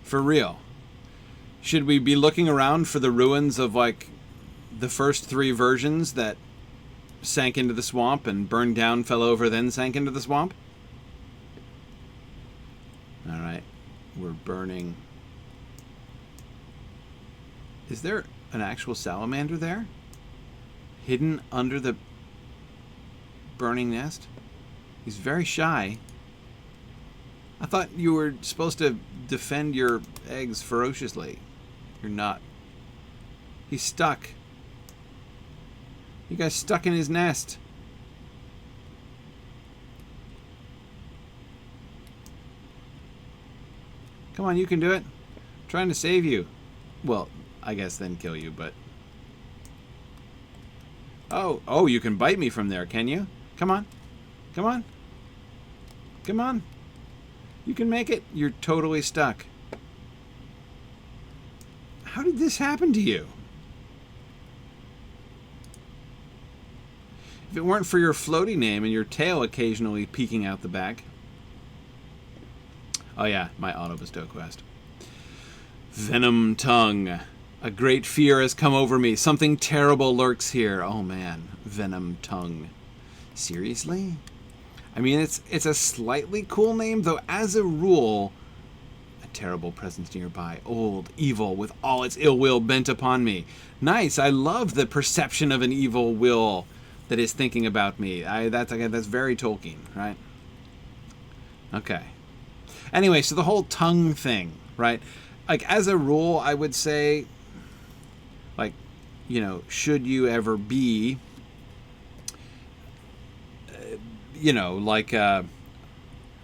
For real. Should we be looking around for the ruins of, like, the first 3 versions that sank into the swamp and burned down, fell over, then sank into the swamp? Alright. We're burning. Is there an actual salamander there? Hidden under the burning nest? He's very shy. I thought you were supposed to defend your eggs ferociously. You're not. He's stuck. You guys stuck in his nest. Come on, you can do it. I'm trying to save you. Well, I guess then kill you, but... Oh, you can bite me from there, can you? Come on. Come on. Come on. You can make it. You're totally stuck. How did this happen to you? If it weren't for your floaty name and your tail occasionally peeking out the back. Oh yeah, my auto-bestow quest. Venom Tongue. A great fear has come over me. Something terrible lurks here. Oh man, Venom Tongue. Seriously? I mean, it's a slightly cool name, though as a rule, a terrible presence nearby, old, evil, with all its ill will bent upon me. Nice, I love the perception of an evil will that is thinking about me. That's very Tolkien, right? Okay. Anyway, so the whole tongue thing, right? Like, as a rule, I would say, like, you know, should you ever be, you know, like an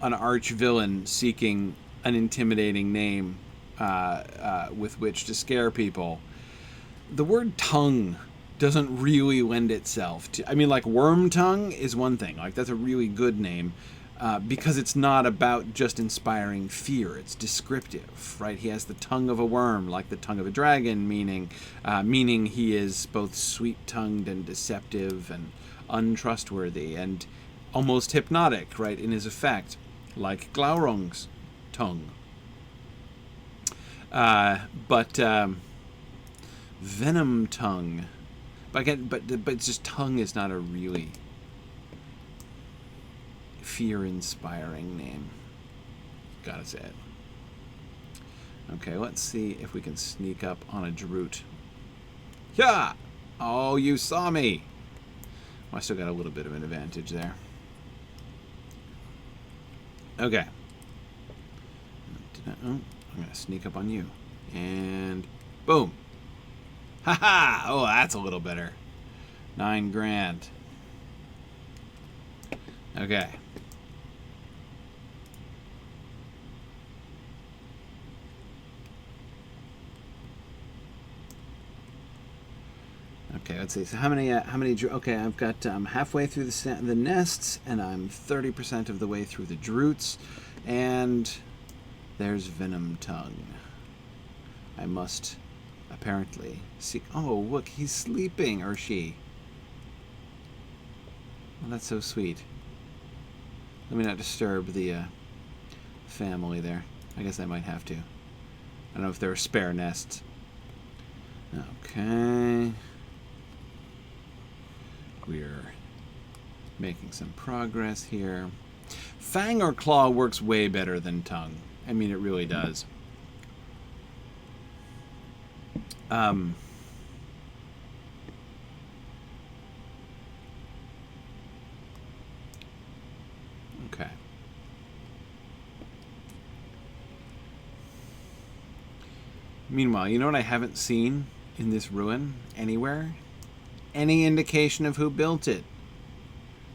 arch villain seeking an intimidating name with which to scare people, the word tongue doesn't really lend itself to... I mean, like, Worm Tongue is one thing. Like, that's a really good name. Because it's not about just inspiring fear. It's descriptive, right? He has the tongue of a worm, like the tongue of a dragon, meaning he is both sweet-tongued and deceptive and untrustworthy and almost hypnotic, right, in his effect, like Glaurung's tongue. But Venom Tongue, but it's just tongue is not a really fear-inspiring name. Gotta say it. Okay, let's see if we can sneak up on a Drute. Yeah! Oh, you saw me! Well, I still got a little bit of an advantage there. Okay. I'm gonna sneak up on you. And boom! Haha! Oh, that's a little better. 9 grand. Okay. Okay, let's see. So how many? Okay, I've got halfway through the nests, and I'm 30% of the way through the Drutes, and there's Venom Tongue. I must apparently seek. Oh, look, he's sleeping, or she. Well, that's so sweet. Let me not disturb the family there. I guess I might have to. I don't know if there are spare nests. Okay. We're making some progress here. Fang or Claw works way better than Tongue. I mean, it really does. Meanwhile, you know what I haven't seen in this ruin anywhere? Any indication of who built it.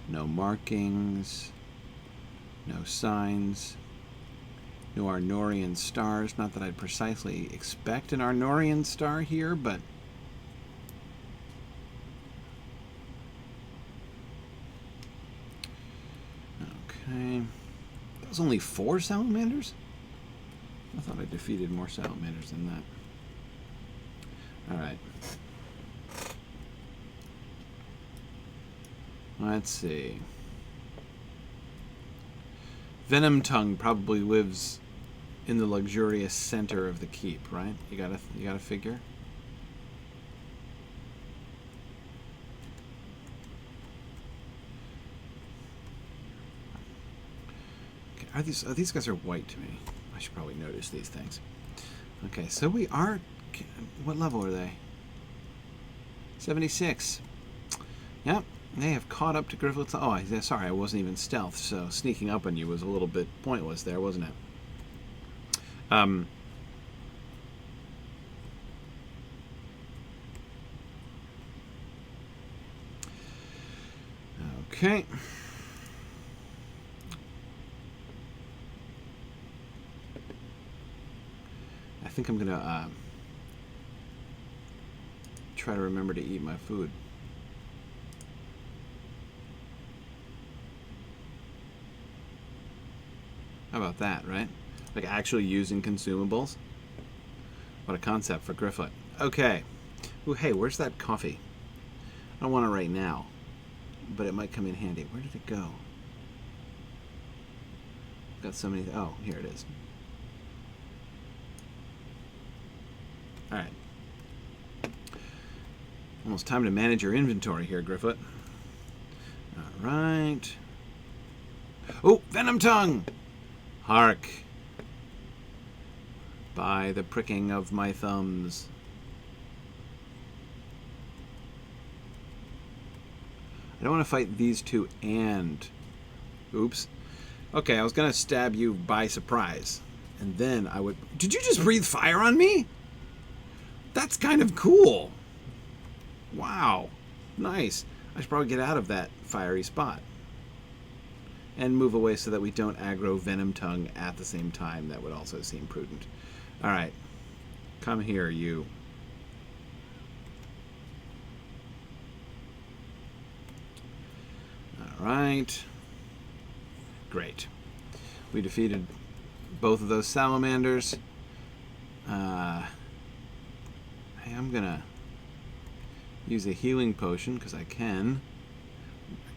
No markings, no signs, no Arnorian stars. Not that I'd precisely expect an Arnorian star here, but... Okay. That was only 4 salamanders? I thought I defeated more salamanders than that. Alright. Let's see. Venom Tongue probably lives in the luxurious center of the keep, right? You gotta figure. Okay, these guys are white to me. I should probably notice these things. Okay, so we are... What level are they? 76. Yep, they have caught up to Gryfflet's... Oh, sorry, I wasn't even stealth, so sneaking up on you was a little bit pointless there, wasn't it? Okay. I think I'm gonna try to remember to eat my food. How about that, right? Like actually using consumables. What a concept for Gryfflet. Okay. Ooh, hey, where's that coffee? I don't want it right now, but it might come in handy. Where did it go? Got so many... Oh, here it is. Alright. Almost time to manage your inventory here, Gryfflet. Alright. Oh, Venom Tongue! Hark. By the pricking of my thumbs. I don't want to fight these two and... Oops. Okay, I was going to stab you by surprise. And then I would... Did you just breathe fire on me? That's kind of cool. Wow. Nice. I should probably get out of that fiery spot. And move away so that we don't aggro Venom Tongue at the same time. That would also seem prudent. Alright. Come here, you. Alright. Great. We defeated both of those salamanders. Hey, I'm gonna use a healing potion because I can.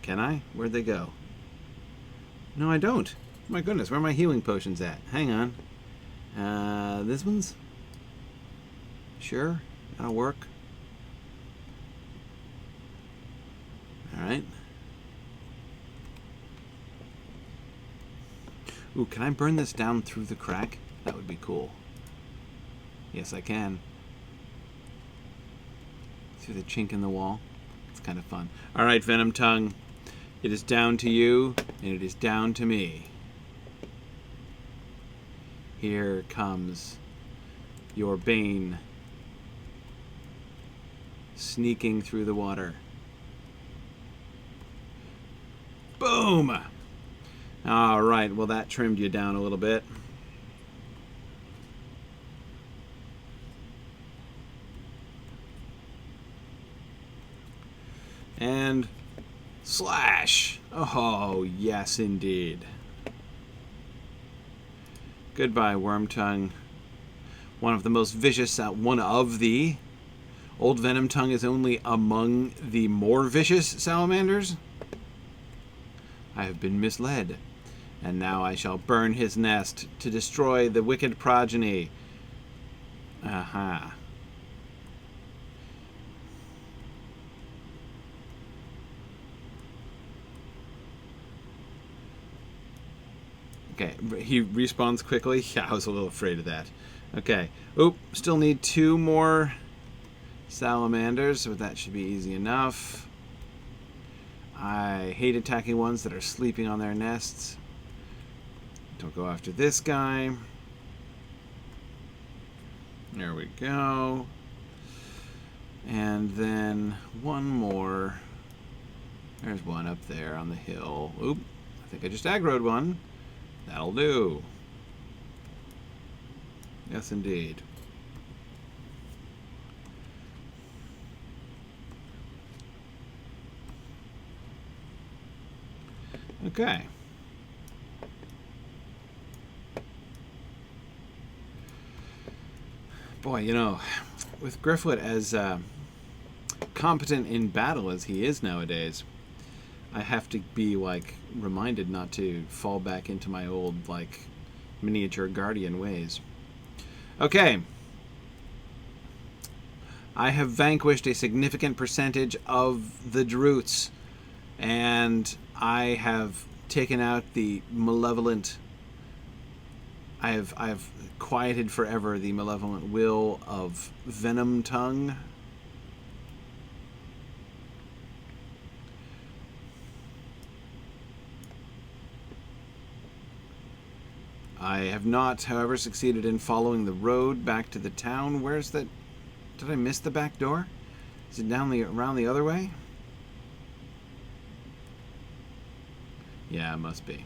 Can I? Where'd they go? No, I don't. My goodness, where are my healing potions at? Hang on. This one's? Sure, that'll work. Alright. Ooh, can I burn this down through the crack? That would be cool. Yes, I can. Through the chink in the wall. It's kind of fun. Alright, Venom Tongue. It is down to you, and it is down to me. Here comes your bane. Sneaking through the water. Boom! Alright, well that trimmed you down a little bit. And slash! Oh, yes indeed. Goodbye, Wormtongue. One of the most vicious, one of the... Old Venom Tongue is only among the more vicious salamanders? I have been misled, and now I shall burn his nest to destroy the wicked progeny. Aha. Okay, he respawns quickly. Yeah, I was a little afraid of that. Okay. Oop, still need 2 more salamanders, but that should be easy enough. I hate attacking ones that are sleeping on their nests. Don't go after this guy. There we go. And then one more. There's one up there on the hill. Oop, I think I just aggroed one. That'll do. Yes, indeed. Okay. Boy, you know, with Gryfflet as competent in battle as he is nowadays, I have to be, like, reminded not to fall back into my old, like, miniature guardian ways. Okay. I have vanquished a significant percentage of the Droots, and I have taken out the malevolent... I have quieted forever the malevolent will of Venom Tongue. I have not, however, succeeded in following the road back to the town. Where's the... Did I miss the back door? Is it around the other way? Yeah, it must be.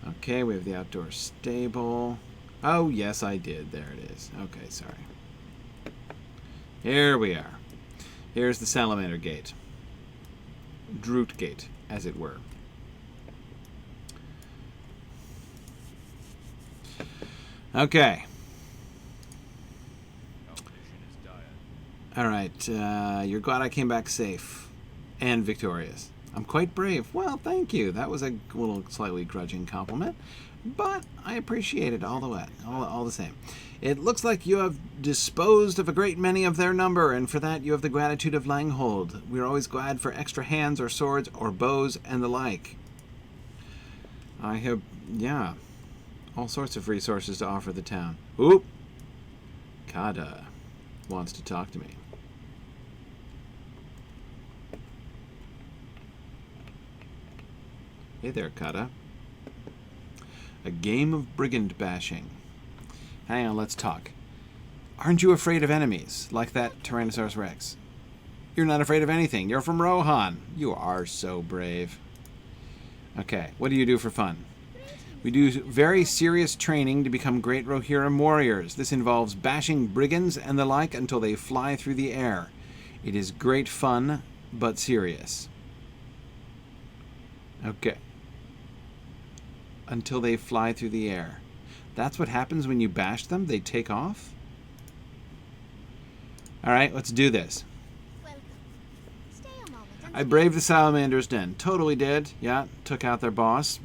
Okay, we have the outdoor stable. Oh, yes, I did. There it is. Okay, sorry. Here we are. Here's the Salamander Gate. Droot Gate, as it were. Okay. All right. You're glad I came back safe and victorious. I'm quite brave. Well, thank you. That was a little slightly grudging compliment, but I appreciate it all the same. It looks like you have disposed of a great many of their number, and for that you have the gratitude of Langhold. We are always glad for extra hands or swords or bows and the like. I have, yeah, all sorts of resources to offer the town. Oop! Kada wants to talk to me. Hey there, Kada. A game of brigand bashing. Hang on, let's talk. Aren't you afraid of enemies, like that Tyrannosaurus Rex? You're not afraid of anything. You're from Rohan. You are so brave. Okay, what do you do for fun? We do very serious training to become great Rohirrim warriors. This involves bashing brigands and the like until they fly through the air. It is great fun, but serious. Okay. Until they fly through the air. That's what happens when you bash them? They take off? Alright, let's do this. I braved the Salamander's Den. Totally did. Yeah, took out their boss.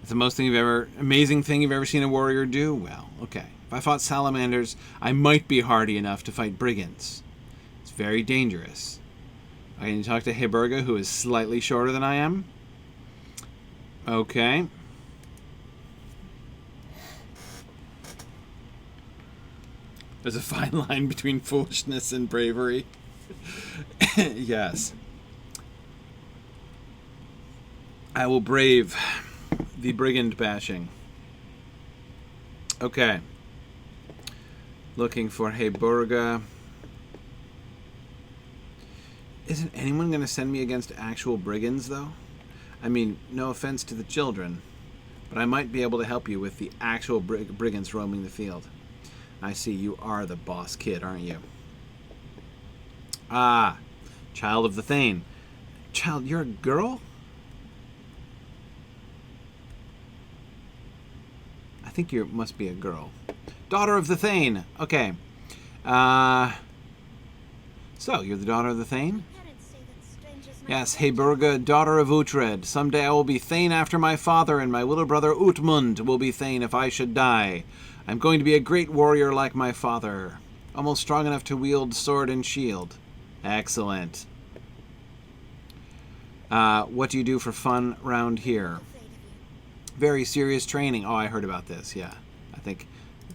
It's the most amazing thing you've ever seen a warrior do? Well, okay. If I fought salamanders, I might be hardy enough to fight brigands. It's very dangerous. I can talk to Heberga, who is slightly shorter than I am. Okay. There's a fine line between foolishness and bravery. Yes. I will brave the brigand bashing. Okay. Looking for Heberga. Isn't anyone going to send me against actual brigands, though? I mean, no offense to the children, but I might be able to help you with the actual brigands roaming the field. I see you are the boss kid, aren't you? Ah, child of the Thane. Child, you're a girl? I think you must be a girl. Daughter of the Thane. Okay. So, you're the daughter of the Thane? Yes, Heberga, daughter of Uhtred. Someday I will be Thane after my father, and my little brother Utmund will be Thane if I should die. I'm going to be a great warrior like my father. Almost strong enough to wield sword and shield. Excellent. What do you do for fun round here? Very serious training. Oh, I heard about this, yeah. I think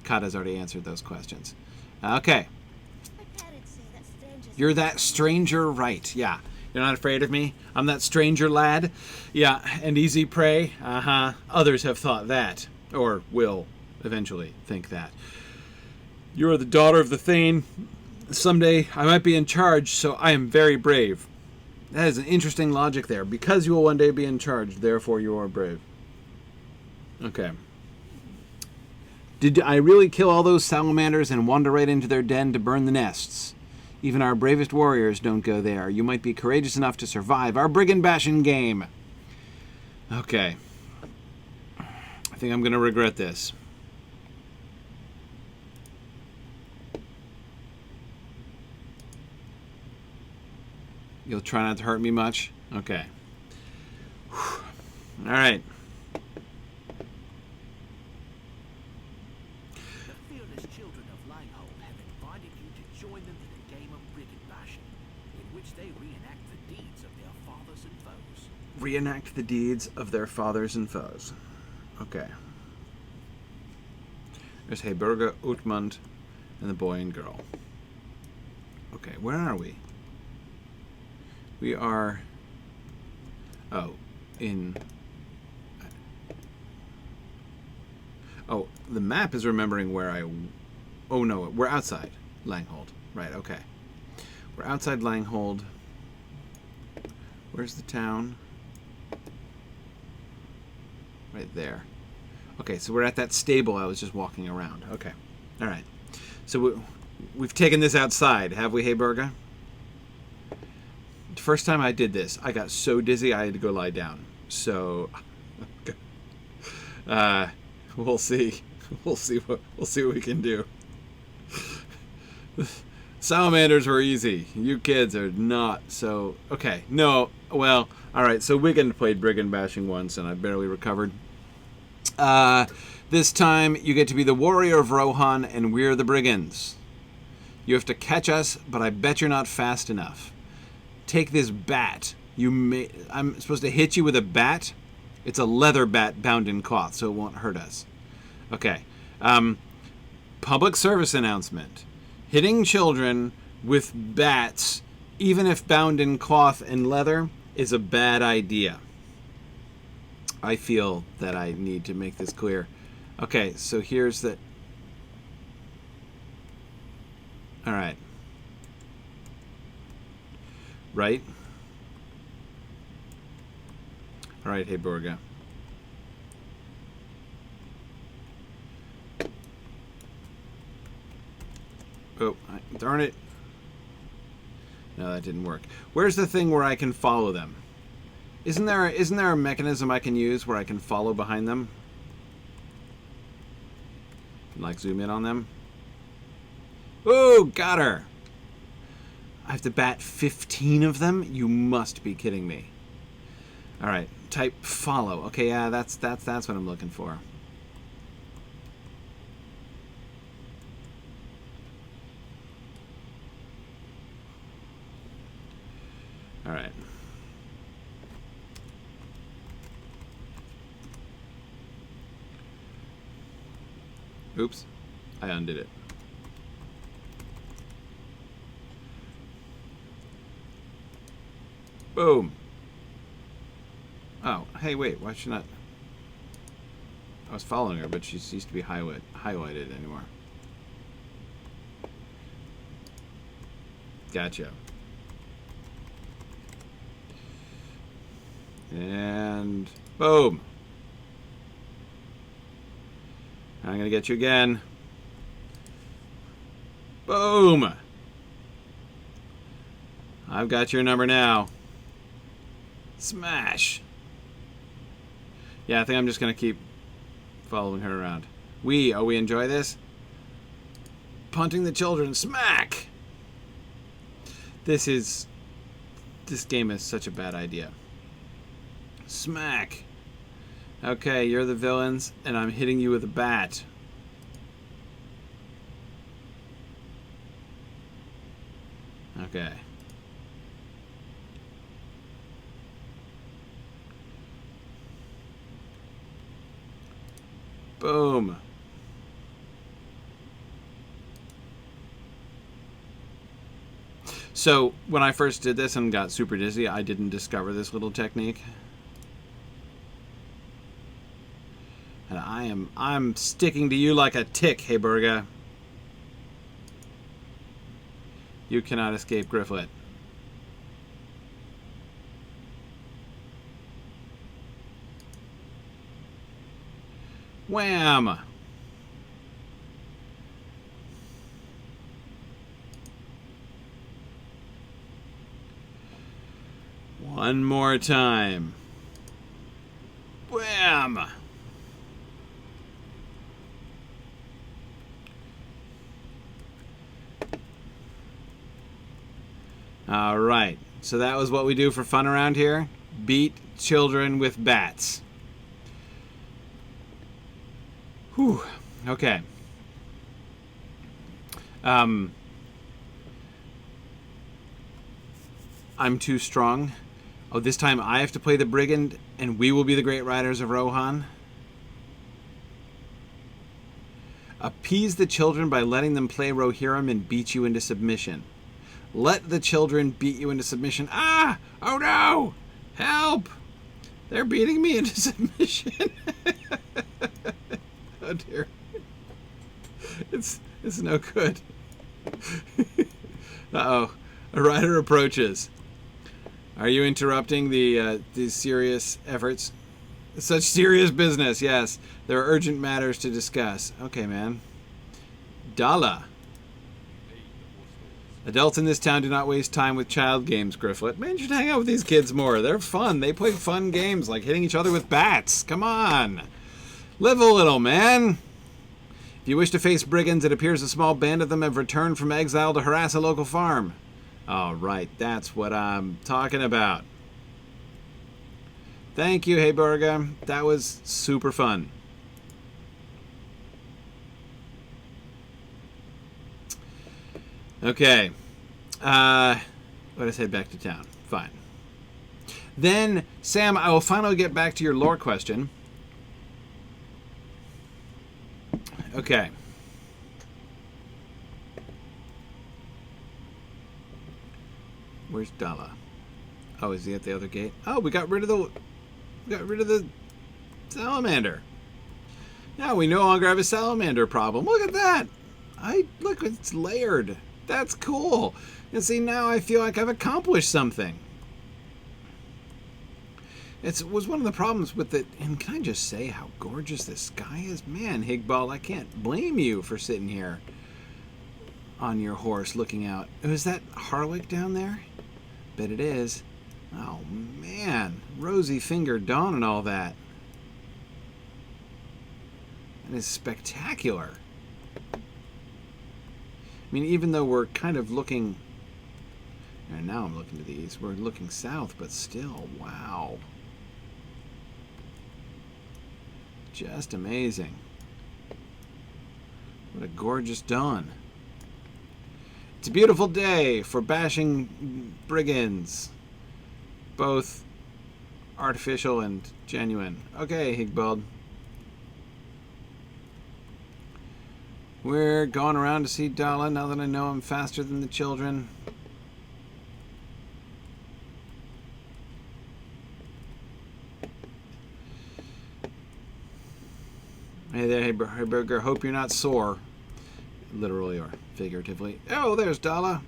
Kata's already answered those questions. Okay. You're that stranger, right, yeah. You're not afraid of me? I'm that stranger lad? Yeah, and easy prey? Uh-huh. Others have thought that. Or will eventually think that. You are the daughter of the Thane. Someday I might be in charge, so I am very brave. That is an interesting logic there. Because you will one day be in charge, therefore you are brave. Okay. Did I really kill all those salamanders and wander right into their den to burn the nests? Even our bravest warriors don't go there. You might be courageous enough to survive our brigand bashing game. Okay. I think I'm going to regret this. You'll try not to hurt me much? Okay. All right. The fearless children of Langhold have invited you to join them in a game of brigand bashing, in which they reenact the deeds of their fathers and foes. Reenact the deeds of their fathers and foes. Okay. There's Heiberga, Utmund, and the boy and girl. Okay, where are we? We are... Oh, in... Oh, the map is remembering where I... Oh, no, we're outside Langhold. Right, okay. We're outside Langhold. Where's the town? Right there. Okay, so we're at that stable I was just walking around. Okay, all right. So we've taken this outside, have we, Heiberga? The first time I did this, I got so dizzy I had to go lie down. So, we'll see. We'll see what we can do. Salamanders were easy. You kids are not. So, okay. No, well, all right. So Wigan played brigand bashing once, and I barely recovered. This time you get to be the warrior of Rohan, and we're the brigands. You have to catch us, but I bet you're not fast enough. Take this bat. I'm supposed to hit you with a bat? It's a leather bat bound in cloth, so it won't hurt us. Okay. Public service announcement. Hitting children with bats, even if bound in cloth and leather, is a bad idea. I feel that I need to make this clear. Okay, so here's the... All right. Right? All right, Heiberga. Oh, darn it. No, that didn't work. Where's the thing where I can follow them? Isn't there a mechanism I can use where I can follow behind them? Like zoom in on them? Oh, got her! I have to bat 15 of them? You must be kidding me. Alright, type follow. Okay, yeah, that's what I'm looking for. Alright. Oops. I undid it. Boom. Oh, hey, wait. Why should not... I was following her, but she ceased to be highlighted anymore. Gotcha. And... boom. I'm going to get you again. Boom! I've got your number now. Smash! Yeah, I think I'm just going to keep following her around. We enjoy this? Punting the children. Smack! This game is such a bad idea. Smack! Okay, you're the villains, and I'm hitting you with a bat. Okay. Boom. So, when I first did this and got super dizzy, I didn't discover this little technique. And I'm sticking to you like a tick, Heiberga. You cannot escape Gryfflet. Wham! One more time. Wham! All right. So that was what we do for fun around here. Beat children with bats. Whew. Okay. I'm too strong. Oh, this time I have to play the brigand, and we will be the great riders of Rohan. Appease the children by letting them play Rohirrim and beat you into submission. Let the children beat you into submission. Ah! Oh no! Help! They're beating me into submission. Oh dear. It's no good. Uh-oh. A rider approaches. Are you interrupting the serious efforts? Such serious business, yes. There are urgent matters to discuss. Okay, man. Dala. Adults in this town do not waste time with child games, Gryfflet. Man, you should hang out with these kids more. They're fun. They play fun games like hitting each other with bats. Come on. Live a little, man. If you wish to face brigands, it appears a small band of them have returned from exile to harass a local farm. All right, that's what I'm talking about. Thank you, Heiberga. That was super fun. Okay. Let us head back to town. Fine. Then, Sam, I will finally get back to your lore question. Okay. Where's Dala? Oh, is he at the other gate? Oh, we got rid of the salamander. Now we no longer have a salamander problem. Look at that. Look, it's layered. That's cool. And see, now I feel like I've accomplished something. It was one of the problems with it. And can I just say how gorgeous this sky is? Man, Higball, I can't blame you for sitting here on your horse looking out. Is that Harwick down there? Bet it is. Oh, man. Rosy Finger Dawn and all that. That is spectacular. I mean, even though we're kind of looking... And now I'm looking to the east. We're looking south, but still, wow. Just amazing. What a gorgeous dawn. It's a beautiful day for bashing brigands. Both artificial and genuine. Okay, Higbald. We're going around to see Dala now that I know I'm faster than the children. Hey there, hey Burger. Hope you're not sore. Literally or figuratively. Oh, there's Dala.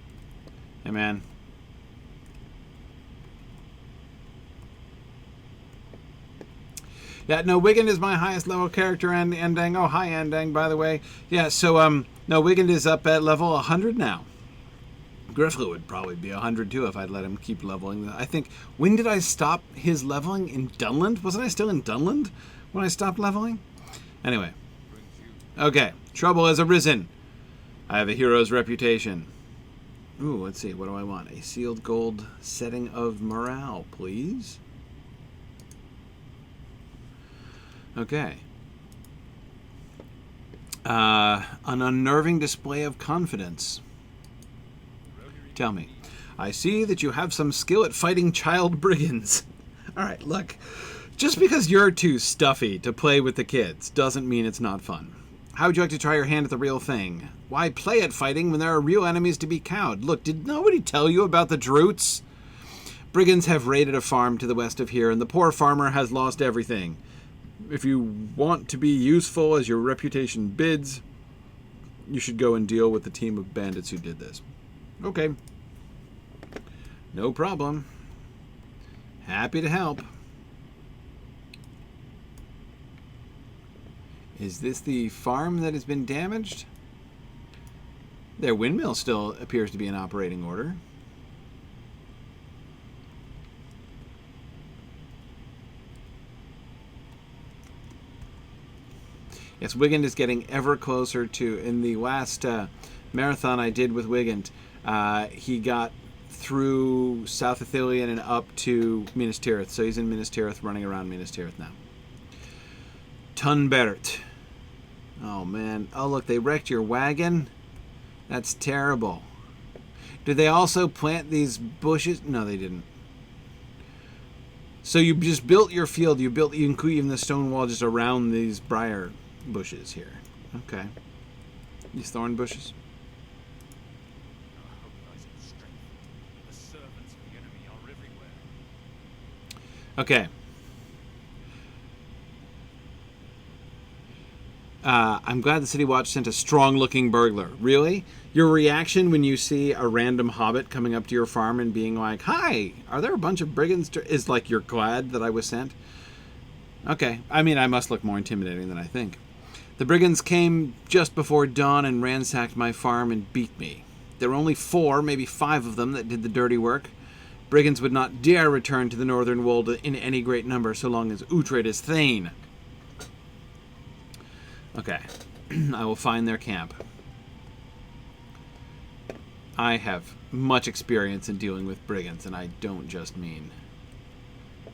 Hey, man. Yeah, no, Wigand is my highest level character, and Endang. Oh, hi, Endang, by the way. Yeah, so, no, Wigand is up at level 100 now. Gryfflet would probably be 100 too if I'd let him keep leveling. I think, when did I stop his leveling? In Dunland? Wasn't I still in Dunland when I stopped leveling? Anyway. Okay, trouble has arisen. I have a hero's reputation. Ooh, let's see, what do I want? A sealed gold setting of morale, please. Okay. An unnerving display of confidence. Tell me. I see that you have some skill at fighting child brigands. Alright, look. Just because you're too stuffy to play with the kids doesn't mean it's not fun. How would you like to try your hand at the real thing? Why play at fighting when there are real enemies to be cowed? Look, did nobody tell you about the Droots? Brigands have raided a farm to the west of here, and the poor farmer has lost everything. If you want to be useful as your reputation bids, you should go and deal with the team of bandits who did this. Okay. No problem. Happy to help. Is this the farm that has been damaged? Their windmill still appears to be in operating order. Yes, Wigand is getting ever closer to... In the last marathon I did with Wigand, he got through South Ithilien and up to Minas Tirith. So he's in Minas Tirith, running around Minas Tirith now. Tunbert. Oh, man. Oh, look, they wrecked your wagon? That's terrible. Did they also plant these bushes? No, they didn't. So you just built your field. You include even the stone wall just around these briar bushes here. Okay. These thorn bushes. Our hope lies in strength. The servants of the enemy are everywhere. Okay. I'm glad the City Watch sent a strong-looking burglar. Really? Your reaction when you see a random hobbit coming up to your farm and being like, "Hi, are there a bunch of brigands?" Is like you're glad that I was sent? Okay. I mean, I must look more intimidating than I think. The brigands came just before dawn and ransacked my farm and beat me. There were only 4, maybe 5 of them that did the dirty work. Brigands would not dare return to the northern wold in any great number so long as Uhtred is Thane. Okay. I will find their camp. I have much experience in dealing with brigands, and I don't just mean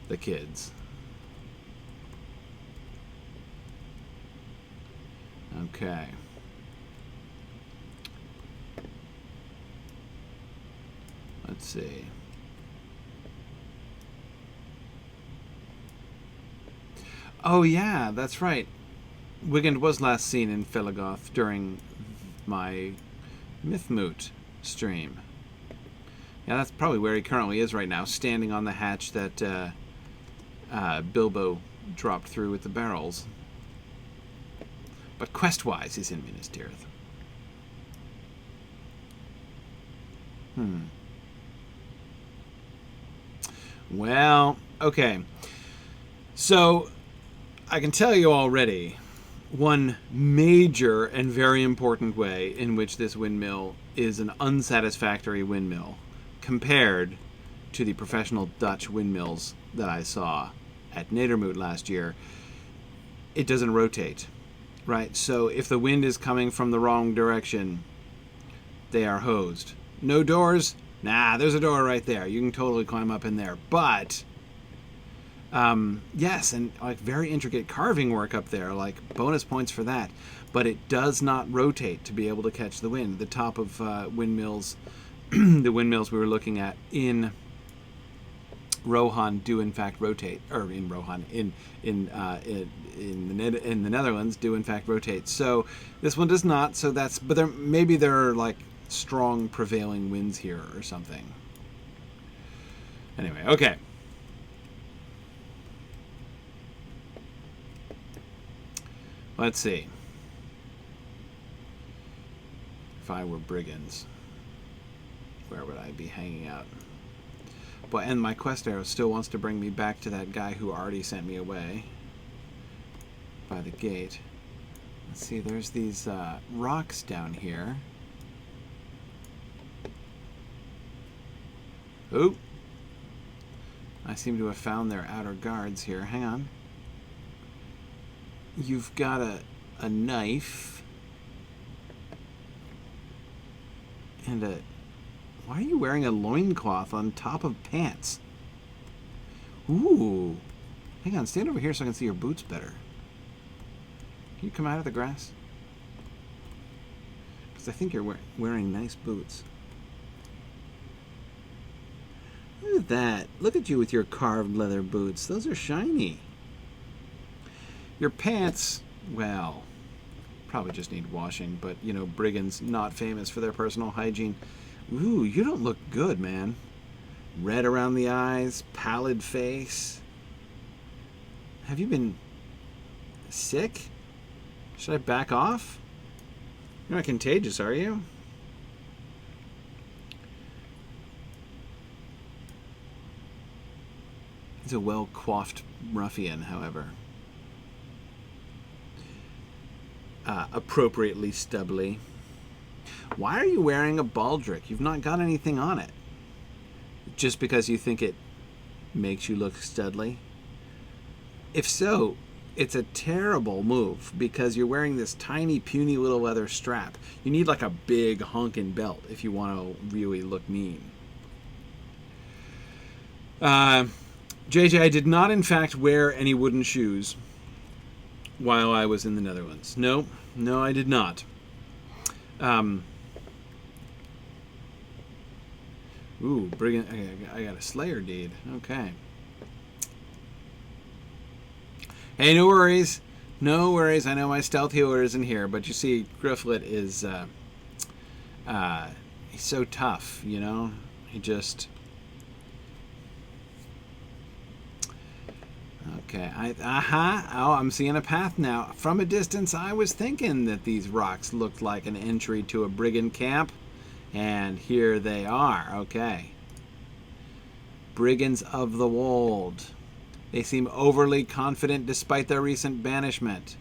the kids. Okay. Let's see. Oh yeah, that's right. Wigand was last seen in Felagoth during my Mythmoot stream. Yeah, that's probably where he currently is right now, standing on the hatch that Bilbo dropped through with the barrels. But quest-wise, he's in Minas Tirith. Well, okay. So, I can tell you already one major and very important way in which this windmill is an unsatisfactory windmill compared to the professional Dutch windmills that I saw at Nedermoot last year. It doesn't rotate, right? So if the wind is coming from the wrong direction, they are hosed. No doors? Nah, there's a door right there. You can totally climb up in there. But yes, and like very intricate carving work up there, like bonus points for that. But it does not rotate to be able to catch the wind. The top of windmills, the windmills we were looking at in Rohan do in fact rotate, or in Rohan in the Netherlands do in fact rotate. So this one does not. So that's, but there are like strong prevailing winds here or something. Anyway, okay. Let's see. If I were brigands, where would I be hanging out? But and my quest arrow still wants to bring me back to that guy who already sent me away by the gate. Let's see, there's these rocks down here. Oop! I seem to have found their outer guards here. Hang on. You've got a knife and a... Why are you wearing a loincloth on top of pants? Ooh. Hang on, stand over here so I can see your boots better. Can you come out of the grass? Because I think you're wearing nice boots. Look at that. Look at you with your carved leather boots. Those are shiny. Your pants, well, probably just need washing, but, you know, brigands not famous for their personal hygiene. Ooh, you don't look good, man. Red around the eyes, pallid face. Have you been sick? Should I back off? You're not contagious, are you? He's a well-coiffed ruffian, however. Appropriately stubbly. Why are you wearing a baldric? You've not got anything on it. Just because you think it makes you look studly? If so, it's a terrible move because you're wearing this tiny, puny little leather strap. You need like a big honkin' belt if you want to really look mean. JJ, I did not in fact wear any wooden shoes while I was in the Netherlands. No, I did not. Ooh, brigand! I got a Slayer deed. Okay. Hey, no worries. No worries. I know my stealth healer isn't here, but you see, Gryfflet is, he's so tough, you know? He just... Okay, oh, I'm seeing a path now. From a distance, I was thinking that these rocks looked like an entry to a brigand camp, and here they are. Okay. Brigands of the Wold. They seem overly confident despite their recent banishment.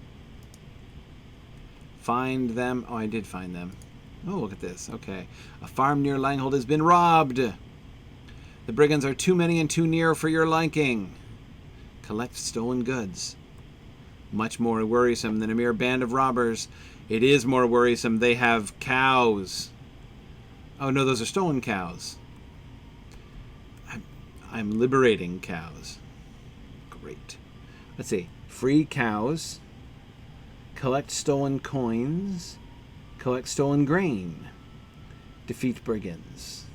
Find them. Oh, I did find them. Oh, look at this. Okay. A farm near Langhold has been robbed. The brigands are too many and too near for your liking. Collect stolen goods. Much more worrisome than a mere band of robbers. It is more worrisome. They have cows. Oh, no, those are stolen cows. I'm liberating cows. Great. Let's see. Free cows. Collect stolen coins. Collect stolen grain. Defeat brigands.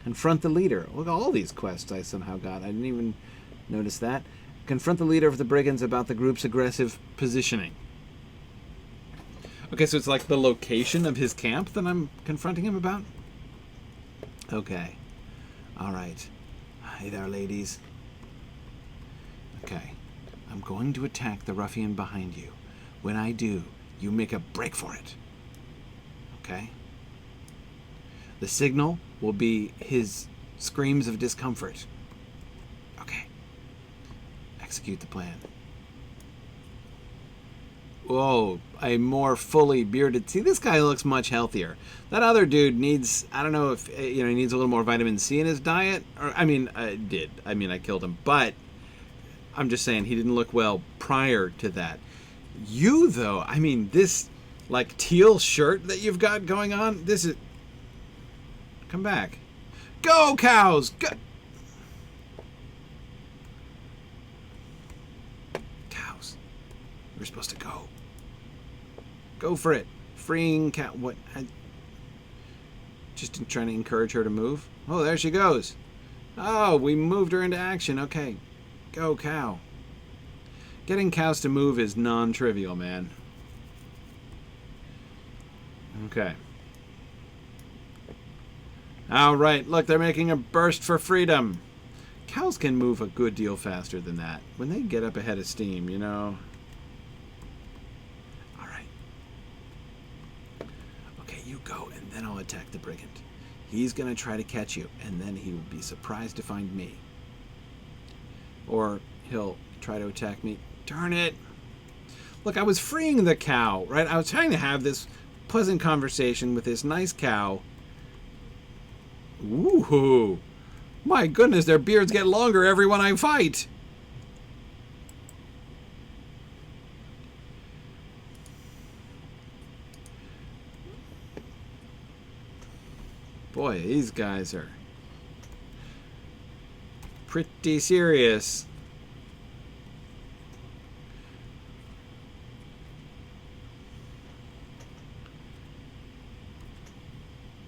Confront the leader. Look at all these quests I somehow got. I didn't even notice that. Confront the leader of the brigands about the group's aggressive positioning. Okay, so it's like the location of his camp that I'm confronting him about? Okay. All right. Hey there, ladies. Okay. I'm going to attack the ruffian behind you. When I do, you make a break for it. Okay? The signal will be his screams of discomfort. Okay. Execute the plan. Whoa, a more fully bearded... See, this guy looks much healthier. That other dude needs... I don't know if, he needs a little more vitamin C in his diet. Or, I killed him. But I'm just saying, he didn't look well prior to that. You, though, this, like, teal shirt that you've got going on, this is... Come back. Go, cows! Go! Cows. We're supposed to go. Go for it. Freeing cow... What? Just trying to encourage her to move. Oh, there she goes. Oh, we moved her into action. Okay. Go, cow. Getting cows to move is non-trivial, man. Okay. All right, look, they're making a burst for freedom. Cows can move a good deal faster than that. When they get up ahead of steam, you know. All right. Okay, you go, and then I'll attack the brigand. He's going to try to catch you, and then he will be surprised to find me. Or he'll try to attack me. Darn it. Look, I was freeing the cow, right? I was trying to have this pleasant conversation with this nice cow. Ooh, my goodness, their beards get longer every one I fight. Boy, these guys are pretty serious.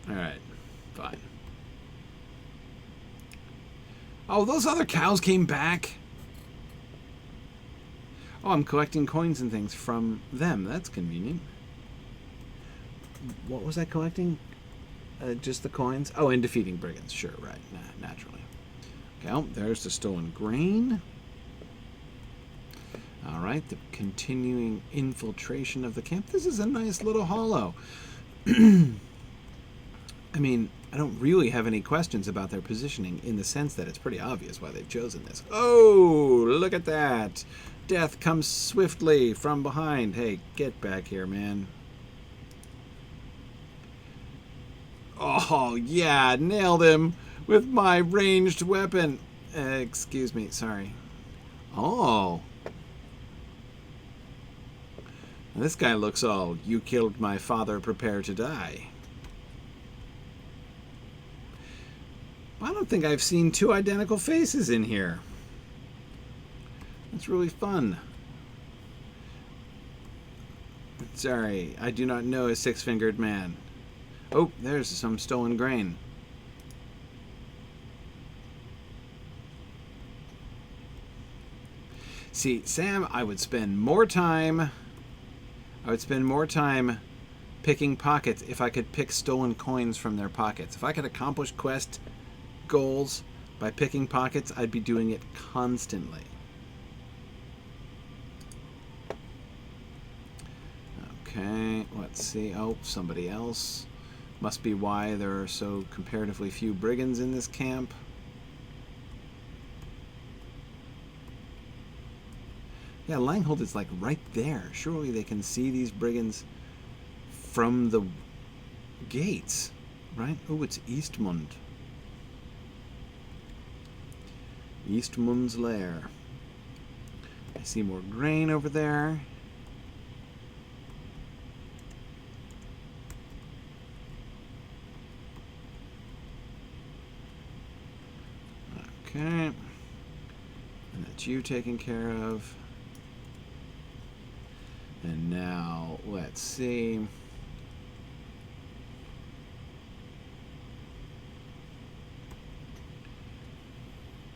All right, fine. Oh, those other cows came back. Oh, I'm collecting coins and things from them. That's convenient. What was I collecting? Just the coins? Oh, and defeating brigands. Sure, right. Naturally. Okay, oh, there's the stolen grain. All right, the continuing infiltration of the camp. This is a nice little hollow. I don't really have any questions about their positioning in the sense that it's pretty obvious why they've chosen this. Oh, look at that. Death comes swiftly from behind. Hey, get back here, man. Oh, yeah, nailed him with my ranged weapon. Excuse me, sorry. Oh. This guy looks all, you killed my father, prepare to die. I don't think I've seen two identical faces in here. That's really fun. Sorry, I do not know a six-fingered man. Oh, there's some stolen grain. See, Sam, I would spend more time picking pockets if I could pick stolen coins from their pockets. If I could accomplish quest goals by picking pockets, I'd be doing it constantly. Okay, let's see. Oh, somebody else. Must be why there are so comparatively few brigands in this camp. Yeah, Langhold is like right there. Surely they can see these brigands from the gates, right? Oh, it's Eastmund. Eastmund's lair. I see more grain over there. Okay. And that's you taken care of. And now, let's see.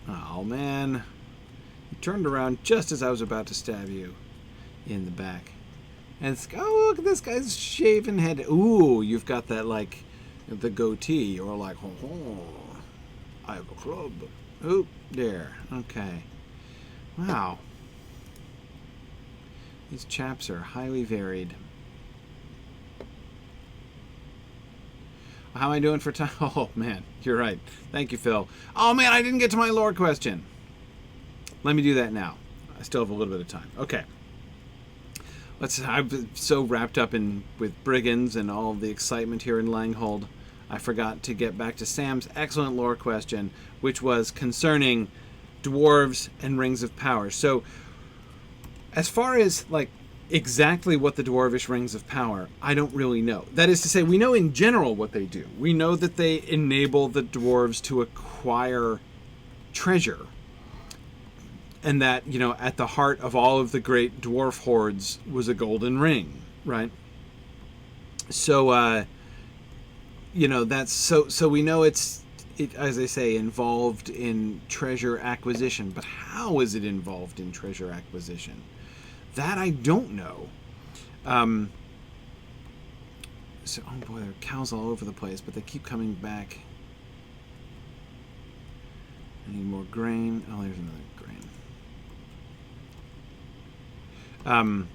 Oh, man. You turned around just as I was about to stab you in the back. And it's, oh, look at this guy's shaven head. Ooh, you've got that, like, the goatee. Or like, oh, I have a club. Oop, there. Okay. Wow. These chaps are highly varied. How am I doing for time? Oh, man, you're right. Thank you, Phil. Oh, man, I didn't get to my lore question. Let me do that now. I still have a little bit of time. Okay. I've been so wrapped up with brigands and all of the excitement here in Langhold, I forgot to get back to Sam's excellent lore question, which was concerning dwarves and rings of power. So, as far as, like, exactly what the dwarvish rings of power, I don't really know. That is to say, we know in general what they do. We know that they enable the dwarves to acquire treasure. And that, you know, at the heart of all of the great dwarf hordes was a golden ring, right? So, you know, that's so we know it, as I say, involved in treasure acquisition. But how is it involved in treasure acquisition? That I don't know. So, oh boy, there are cows all over the place, but they keep coming back. I need more grain. Oh, there's another grain.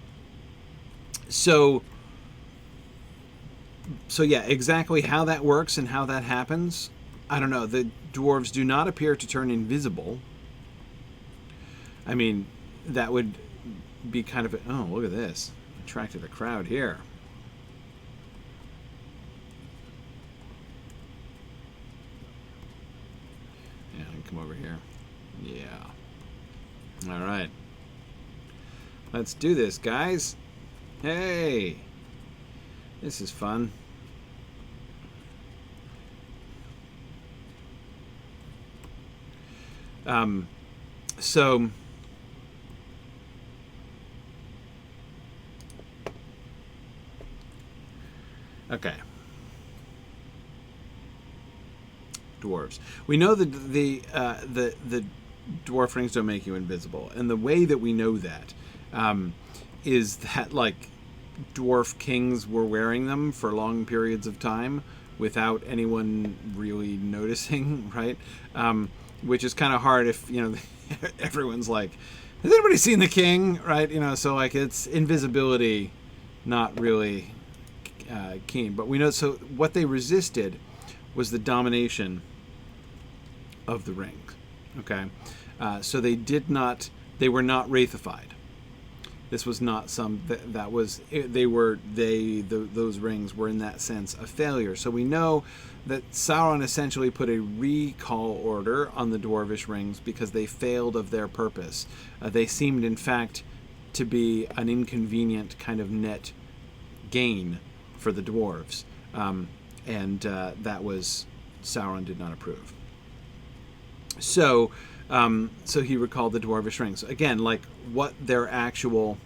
So yeah, exactly how that works and how that happens, I don't know. The dwarves do not appear to turn invisible. I mean, that would be kind of oh, look at this. Attracted a crowd here. Yeah, I can come over here. Yeah. All right. Let's do this, guys. Hey. This is fun. So okay. Dwarves. We know that the dwarf rings don't make you invisible, and the way that we know that is that, like, dwarf kings were wearing them for long periods of time without anyone really noticing, right? Which is kind of hard if, you know, everyone's like, has anybody seen the king, right? You know, so, like, it's invisibility, not really keen. But we know, so what they resisted was the domination of the rings. Okay, so they were not wraithified. This was not those rings were in that sense a failure. So we know that Sauron essentially put a recall order on the dwarvish rings because they failed of their purpose. They seemed, in fact, to be an inconvenient kind of net gain for the dwarves. That was, Sauron did not approve. So he recalled the dwarvish rings. Again, like what their actual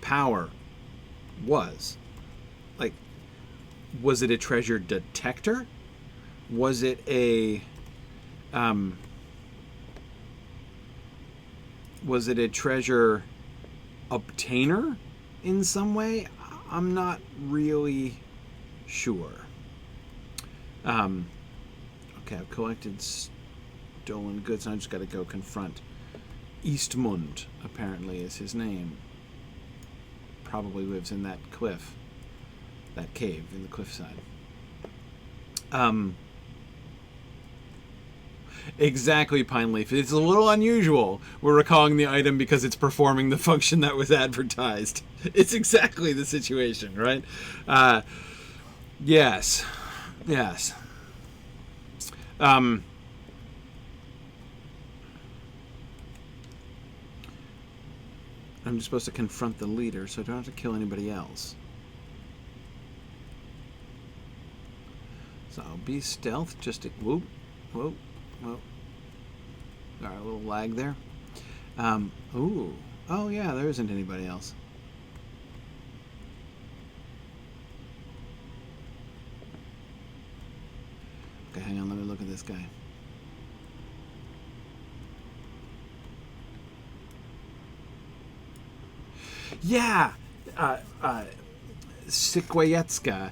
power was. Like, was it a treasure detector? Was it a treasure obtainer in some way? I'm not really sure. Okay, I've collected stolen goods, and I just got to go confront Eastmund, apparently is his name. Probably lives in that cliff, that cave in the cliffside. Exactly, Pine Leaf. It's a little unusual. We're recalling the item because it's performing the function that was advertised. It's exactly the situation, right? Yes. I'm just supposed to confront the leader, so I don't have to kill anybody else. So I'll be stealth, just to... Whoop. All right, a little lag there. Ooh. Oh, yeah, there isn't anybody else. Okay, hang on, let me look at this guy. Yeah! Sikwajetska.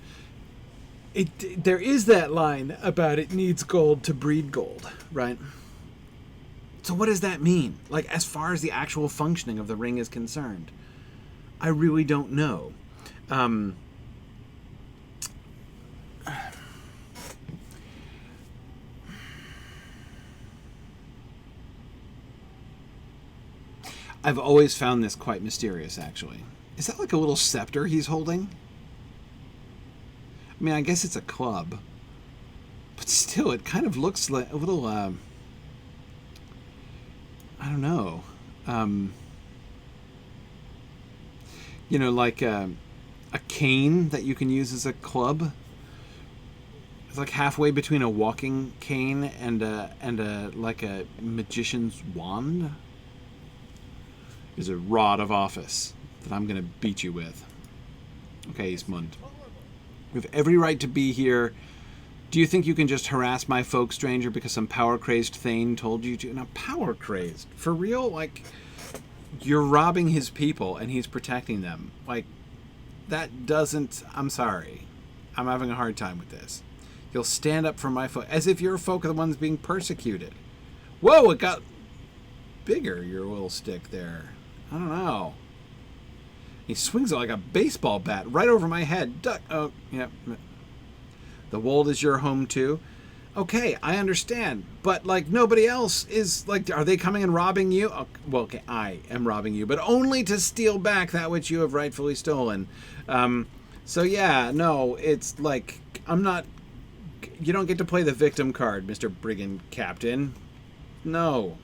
There is that line about it needs gold to breed gold, right? So what does that mean? Like, as far as the actual functioning of the ring is concerned, I really don't know. I've always found this quite mysterious, actually. Is that like a little scepter he's holding? I mean, I guess it's a club. But still, it kind of looks like a little, I don't know. Like a cane that you can use as a club. It's like halfway between a walking cane and like a magician's wand. Is a rod of office that I'm going to beat you with. Okay, Eastmund. We have every right to be here. Do you think you can just harass my folk, stranger, because some power-crazed Thane told you to? Now, power-crazed? For real? Like, you're robbing his people and he's protecting them. Like, that doesn't... I'm sorry. I'm having a hard time with this. You'll stand up for my folk, as if your folk are the ones being persecuted. Whoa, it got bigger, your little stick there. I don't know. He swings it like a baseball bat right over my head. Duck. Oh, yeah. The Wold is your home too. Okay, I understand. But, like, nobody else is, like, are they coming and robbing you? Oh, well, okay, I am robbing you, but only to steal back that which you have rightfully stolen. So, yeah, no, it's like, I'm not... You don't get to play the victim card, Mr. Brigand Captain. No.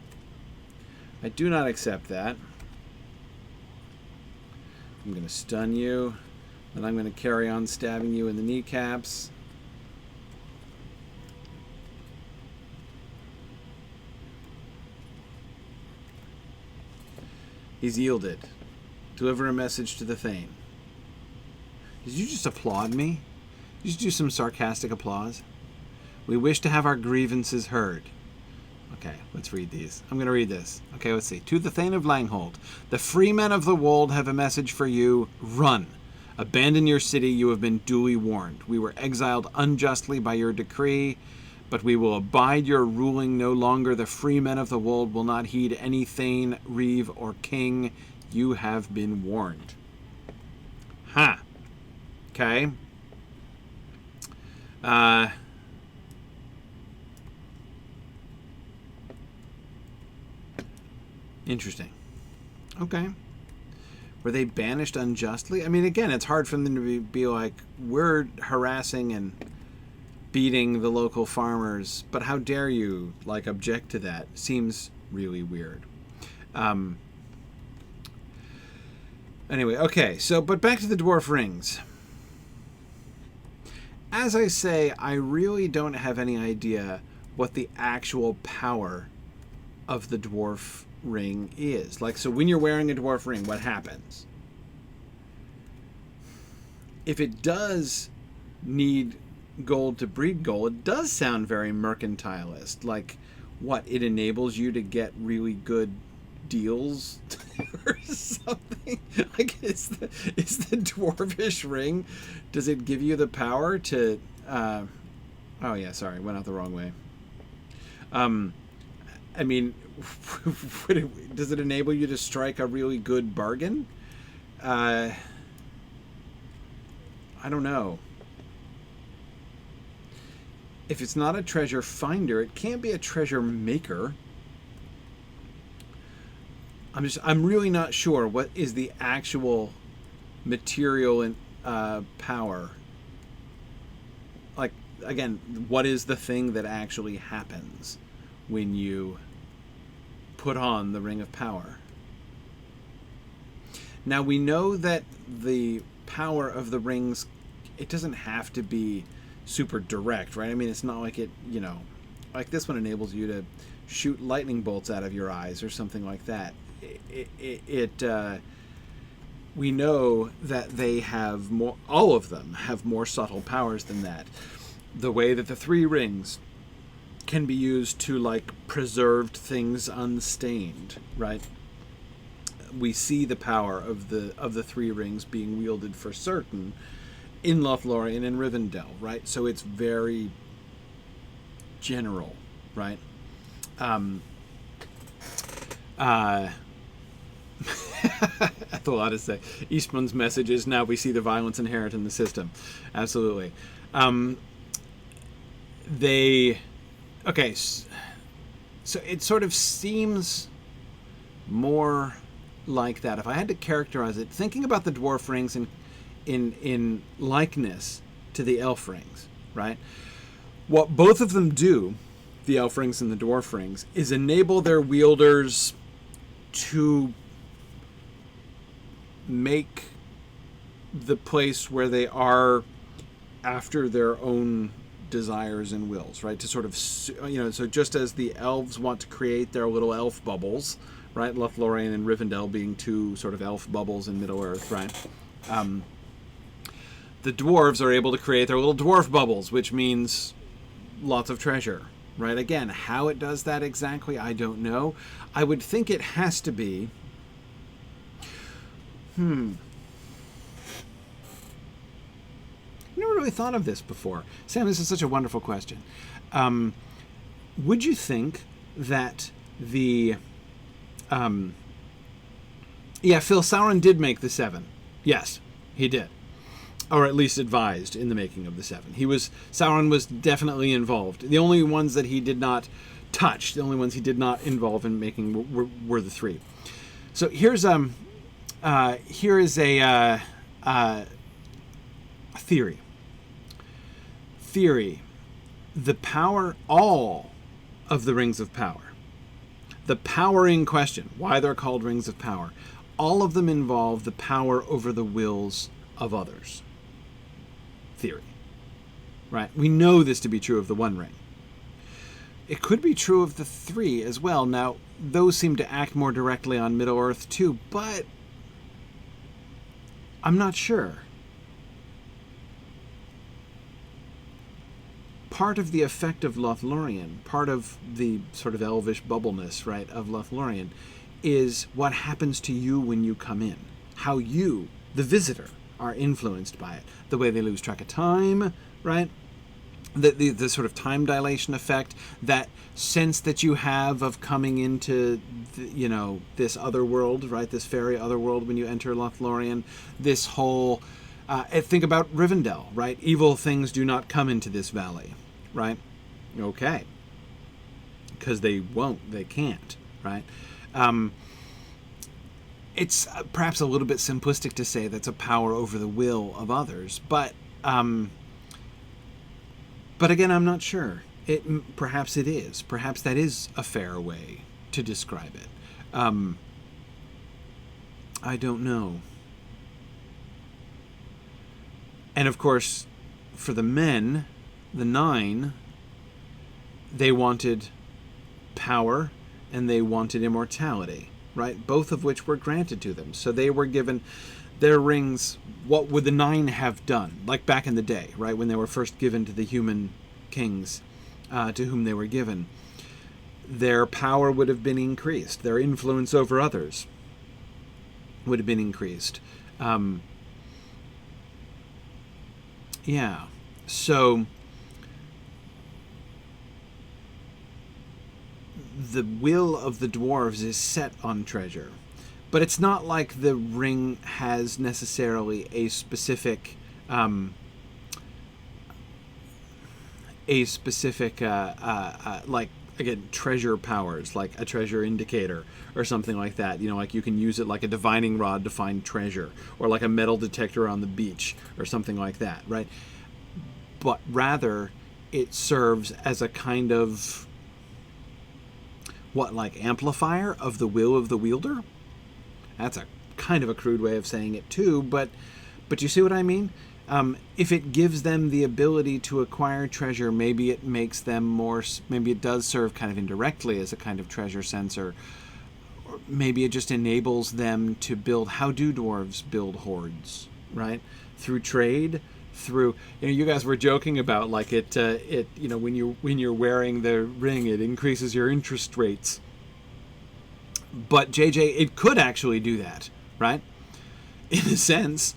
I do not accept that. I'm going to stun you. Then I'm going to carry on stabbing you in the kneecaps. He's yielded. Deliver a message to the Thane. Did you just applaud me? Did you do some sarcastic applause? We wish to have our grievances heard. Okay, let's read these. I'm going to read this. Okay, let's see. To the Thane of Langhold. The free men of the Wold have a message for you. Run. Abandon your city. You have been duly warned. We were exiled unjustly by your decree, but we will abide your ruling no longer. The free men of the Wold will not heed any Thane, Reeve, or King. You have been warned. Ha! Okay. Interesting. Okay. Were they banished unjustly? I mean, again, it's hard for them to be like, we're harassing and beating the local farmers, but how dare you, like, object to that? Seems really weird. Anyway, okay, so, but back to the dwarf rings. As I say, I really don't have any idea what the actual power of the dwarf ring is. Like, so when you're wearing a dwarf ring, what happens? If it does need gold to breed gold, it does sound very mercantilist. Like, what, it enables you to get really good deals or something? Like, is the dwarvish ring, does it give you the power to oh yeah, sorry, went out the wrong way. I mean, does it enable you to strike a really good bargain? I don't know. If it's not a treasure finder, it can't be a treasure maker. I'm really not sure what is the actual material and power. Like, again, what is the thing that actually happens when you put on the Ring of Power? Now, we know that the power of the rings, it doesn't have to be super direct, right? I mean, it's not like it, you know, like this one enables you to shoot lightning bolts out of your eyes or something like that. We know that they have more, all of them have more subtle powers than that. The way that the three rings can be used to, like, preserved things unstained, right? We see the power of the three rings being wielded for certain in Lothlorien and Rivendell, right? So it's very general, right? That's a lot to say. Eastman's message is, now we see the violence inherent in the system. Absolutely. Okay, so it sort of seems more like that. If I had to characterize it, thinking about the dwarf rings in likeness to the elf rings, right? What both of them do, the elf rings and the dwarf rings, is enable their wielders to make the place where they are after their own desires and wills, right? To sort of, you know, so just as the elves want to create their little elf bubbles, right? Lothlorien and Rivendell being two sort of elf bubbles in Middle-earth, right? The dwarves are able to create their little dwarf bubbles, which means lots of treasure, right? Again, how it does that exactly, I don't know. I would think it has to be... I never really thought of this before. Sam, this is such a wonderful question. Would you think that the... yeah, Phil, Sauron did make the seven. Yes, he did. Or at least advised in the making of the seven. Sauron was definitely involved. The only ones that he did not touch, the only ones he did not involve in making were the three. So here is a theory. The power, all of the rings of power, the powering question, why they're called rings of power, all of them involve the power over the wills of others. Theory. Right? We know this to be true of the One Ring. It could be true of the three as well. Now, those seem to act more directly on Middle-earth too, but I'm not sure. Part of the effect of Lothlorien, part of the sort of elvish bubbleness, right, of Lothlorien, is what happens to you when you come in. How you, the visitor, are influenced by it. The way they lose track of time, right? The sort of time dilation effect, that sense that you have of coming into, this other world, right? This fairy other world when you enter Lothlorien. This whole Think about Rivendell, right? Evil things do not come into this valley, right? Okay. Because they won't, they can't, right? It's perhaps a little bit simplistic to say that's a power over the will of others, but again, I'm not sure. Perhaps it is. Perhaps that is a fair way to describe it. I don't know. And of course, for the men, the 9, they wanted power and they wanted immortality, right? Both of which were granted to them. So they were given their rings. What would the 9 have done? Like back in the day, right? When they were first given to the human kings to whom they were given. Their power would have been increased. Their influence over others would have been increased. Yeah. So the will of the dwarves is set on treasure, but it's not like the ring has necessarily a specific like, again, treasure powers, like a treasure indicator or something like that. You know, like you can use it like a divining rod to find treasure, or like a metal detector on the beach or something like that, right? But rather it serves as a kind of like amplifier of the will of the wielder. That's a kind of a crude way of saying it too, but you see what I mean? If it gives them the ability to acquire treasure, maybe it makes them more, maybe it does serve kind of indirectly as a kind of treasure sensor, or maybe it just enables them to build. How do dwarves build hoards, right? Through trade, through, you guys were joking about like it when you're wearing the ring, it increases your interest rates. But JJ, it could actually do that, right? In a sense,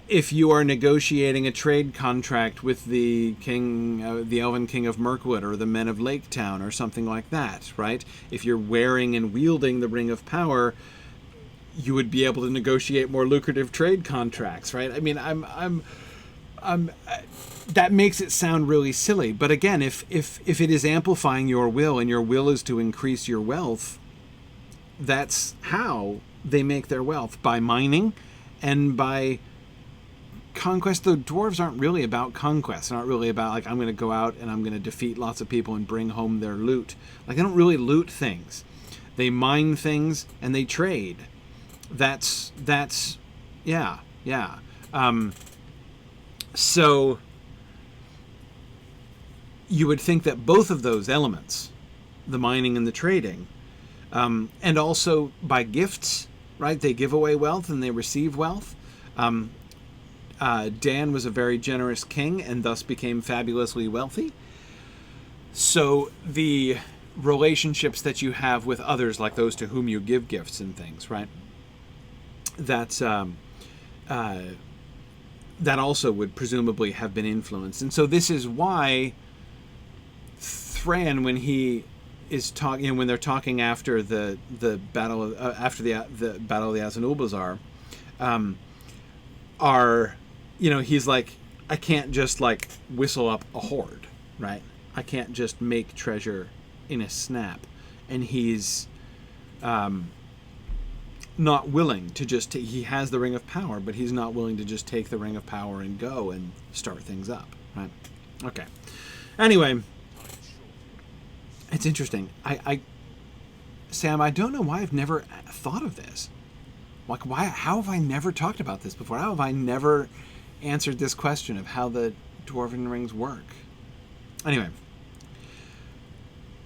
if you are negotiating a trade contract with the king, the Elven King of Mirkwood, or the Men of Lake Town, or something like that, right? If you're wearing and wielding the Ring of Power, you would be able to negotiate more lucrative trade contracts, right? I mean, that makes it sound really silly, but again, if it is amplifying your will, and your will is to increase your wealth, that's how they make their wealth, by mining and by conquest. The dwarves aren't really about conquest. They're not really about like, I'm going to go out and I'm going to defeat lots of people and bring home their loot. Like, they don't really loot things. They mine things and they trade. That's yeah. So you would think that both of those elements, the mining and the trading, and also by gifts, right? They give away wealth and they receive wealth. Dan was a very generous king and thus became fabulously wealthy. So the relationships that you have with others, like those to whom you give gifts and things, right? That's that also would presumably have been influenced. And so this is why Thran, when he is talking, when they're talking after the battle of, after the battle of the Azanulbazar, he's like, I can't just like whistle up a hoard, right? I can't just make treasure in a snap. And he's not willing to just he has the Ring of Power, but he's not willing to just take the Ring of Power and go and start things up, right? Okay. Anyway, it's interesting. Sam, I don't know why I've never thought of this. Like, how have I never talked about this before? How have I never answered this question of how the dwarven rings work? Anyway,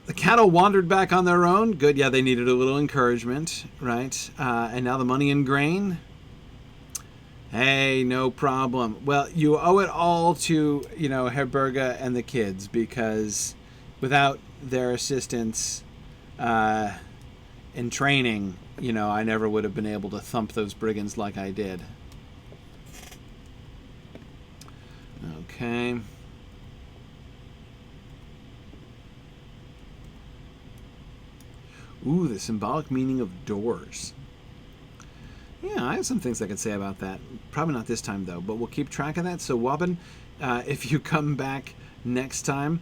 the cattle wandered back on their own. Good, yeah, they needed a little encouragement, right? And now the money and grain. Hey, no problem. Well, you owe it all to, Herberga and the kids, because without their assistance and training, I never would have been able to thump those brigands like I did. Okay. Ooh, the symbolic meaning of doors. Yeah, I have some things I could say about that. Probably not this time, though, but we'll keep track of that. So, Wobbin, if you come back next time,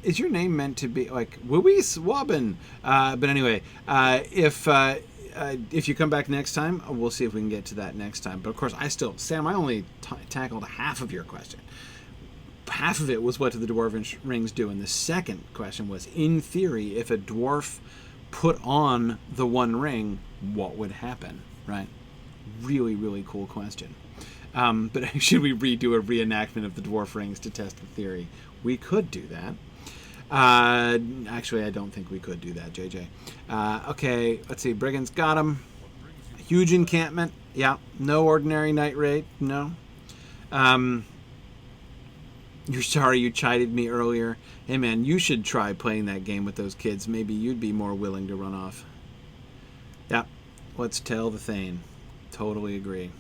is your name meant to be like Wooies Wobbin? But anyway, if you come back next time, we'll see if we can get to that next time. But of course, Sam, I only tackled half of your question. Half of it was what do the dwarven rings do, and the second question was, in theory, if a dwarf put on the one ring, what would happen? Right? Really, really cool question. But should we redo a reenactment of the dwarf rings to test the theory? We could do that. Actually, I don't think we could do that, JJ. Okay, let's see. Brigands got him. Huge encampment. Yeah. No ordinary night raid. No. You're sorry you chided me earlier. Hey, man, you should try playing that game with those kids. Maybe you'd be more willing to run off. Yeah. Let's tell the Thane. Totally agree.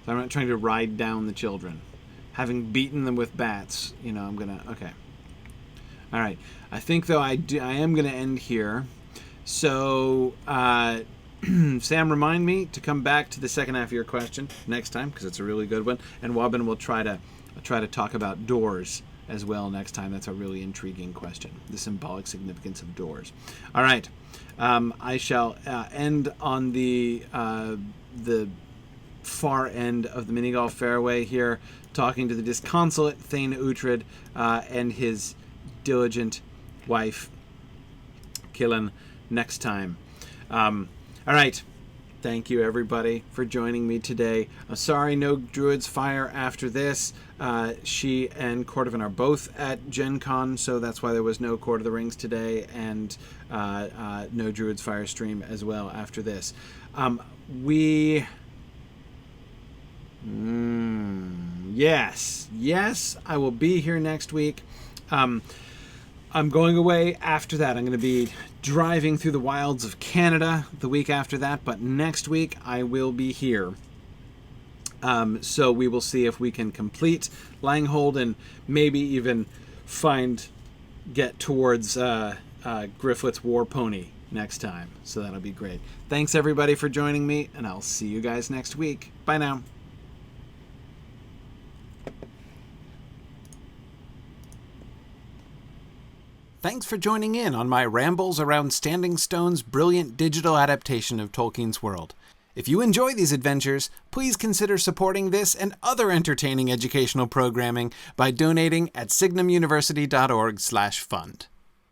So I'm not trying to ride down the children. Having beaten them with bats, I'm gonna... Okay. All right. I think, though, I am gonna end here. So, Sam, remind me to come back to the second half of your question next time, because it's a really good one. And Wobbin will try to talk about doors as well next time. That's a really intriguing question, the symbolic significance of doors. All right. I shall end on the far end of the mini golf fairway here, talking to the disconsolate Thane Uhtred and his diligent wife, Killen, next time. All right. Thank you, everybody, for joining me today. I'm sorry no Druid's Fire after this. She and Cordovan are both at Gen Con, so that's why there was no Court of the Rings today, and no Druid's Fire stream as well after this. Yes, I will be here next week. I'm going away after that. I'm going to be driving through the wilds of Canada the week after that, but next week I will be here. So we will see if we can complete Langhold and maybe even get towards Gryfflet's War Pony next time. So that'll be great. Thanks, everybody, for joining me, and I'll see you guys next week. Bye now. Thanks for joining in on my rambles around Standing Stone's brilliant digital adaptation of Tolkien's world. If you enjoy these adventures, please consider supporting this and other entertaining educational programming by donating at signumuniversity.org/fund.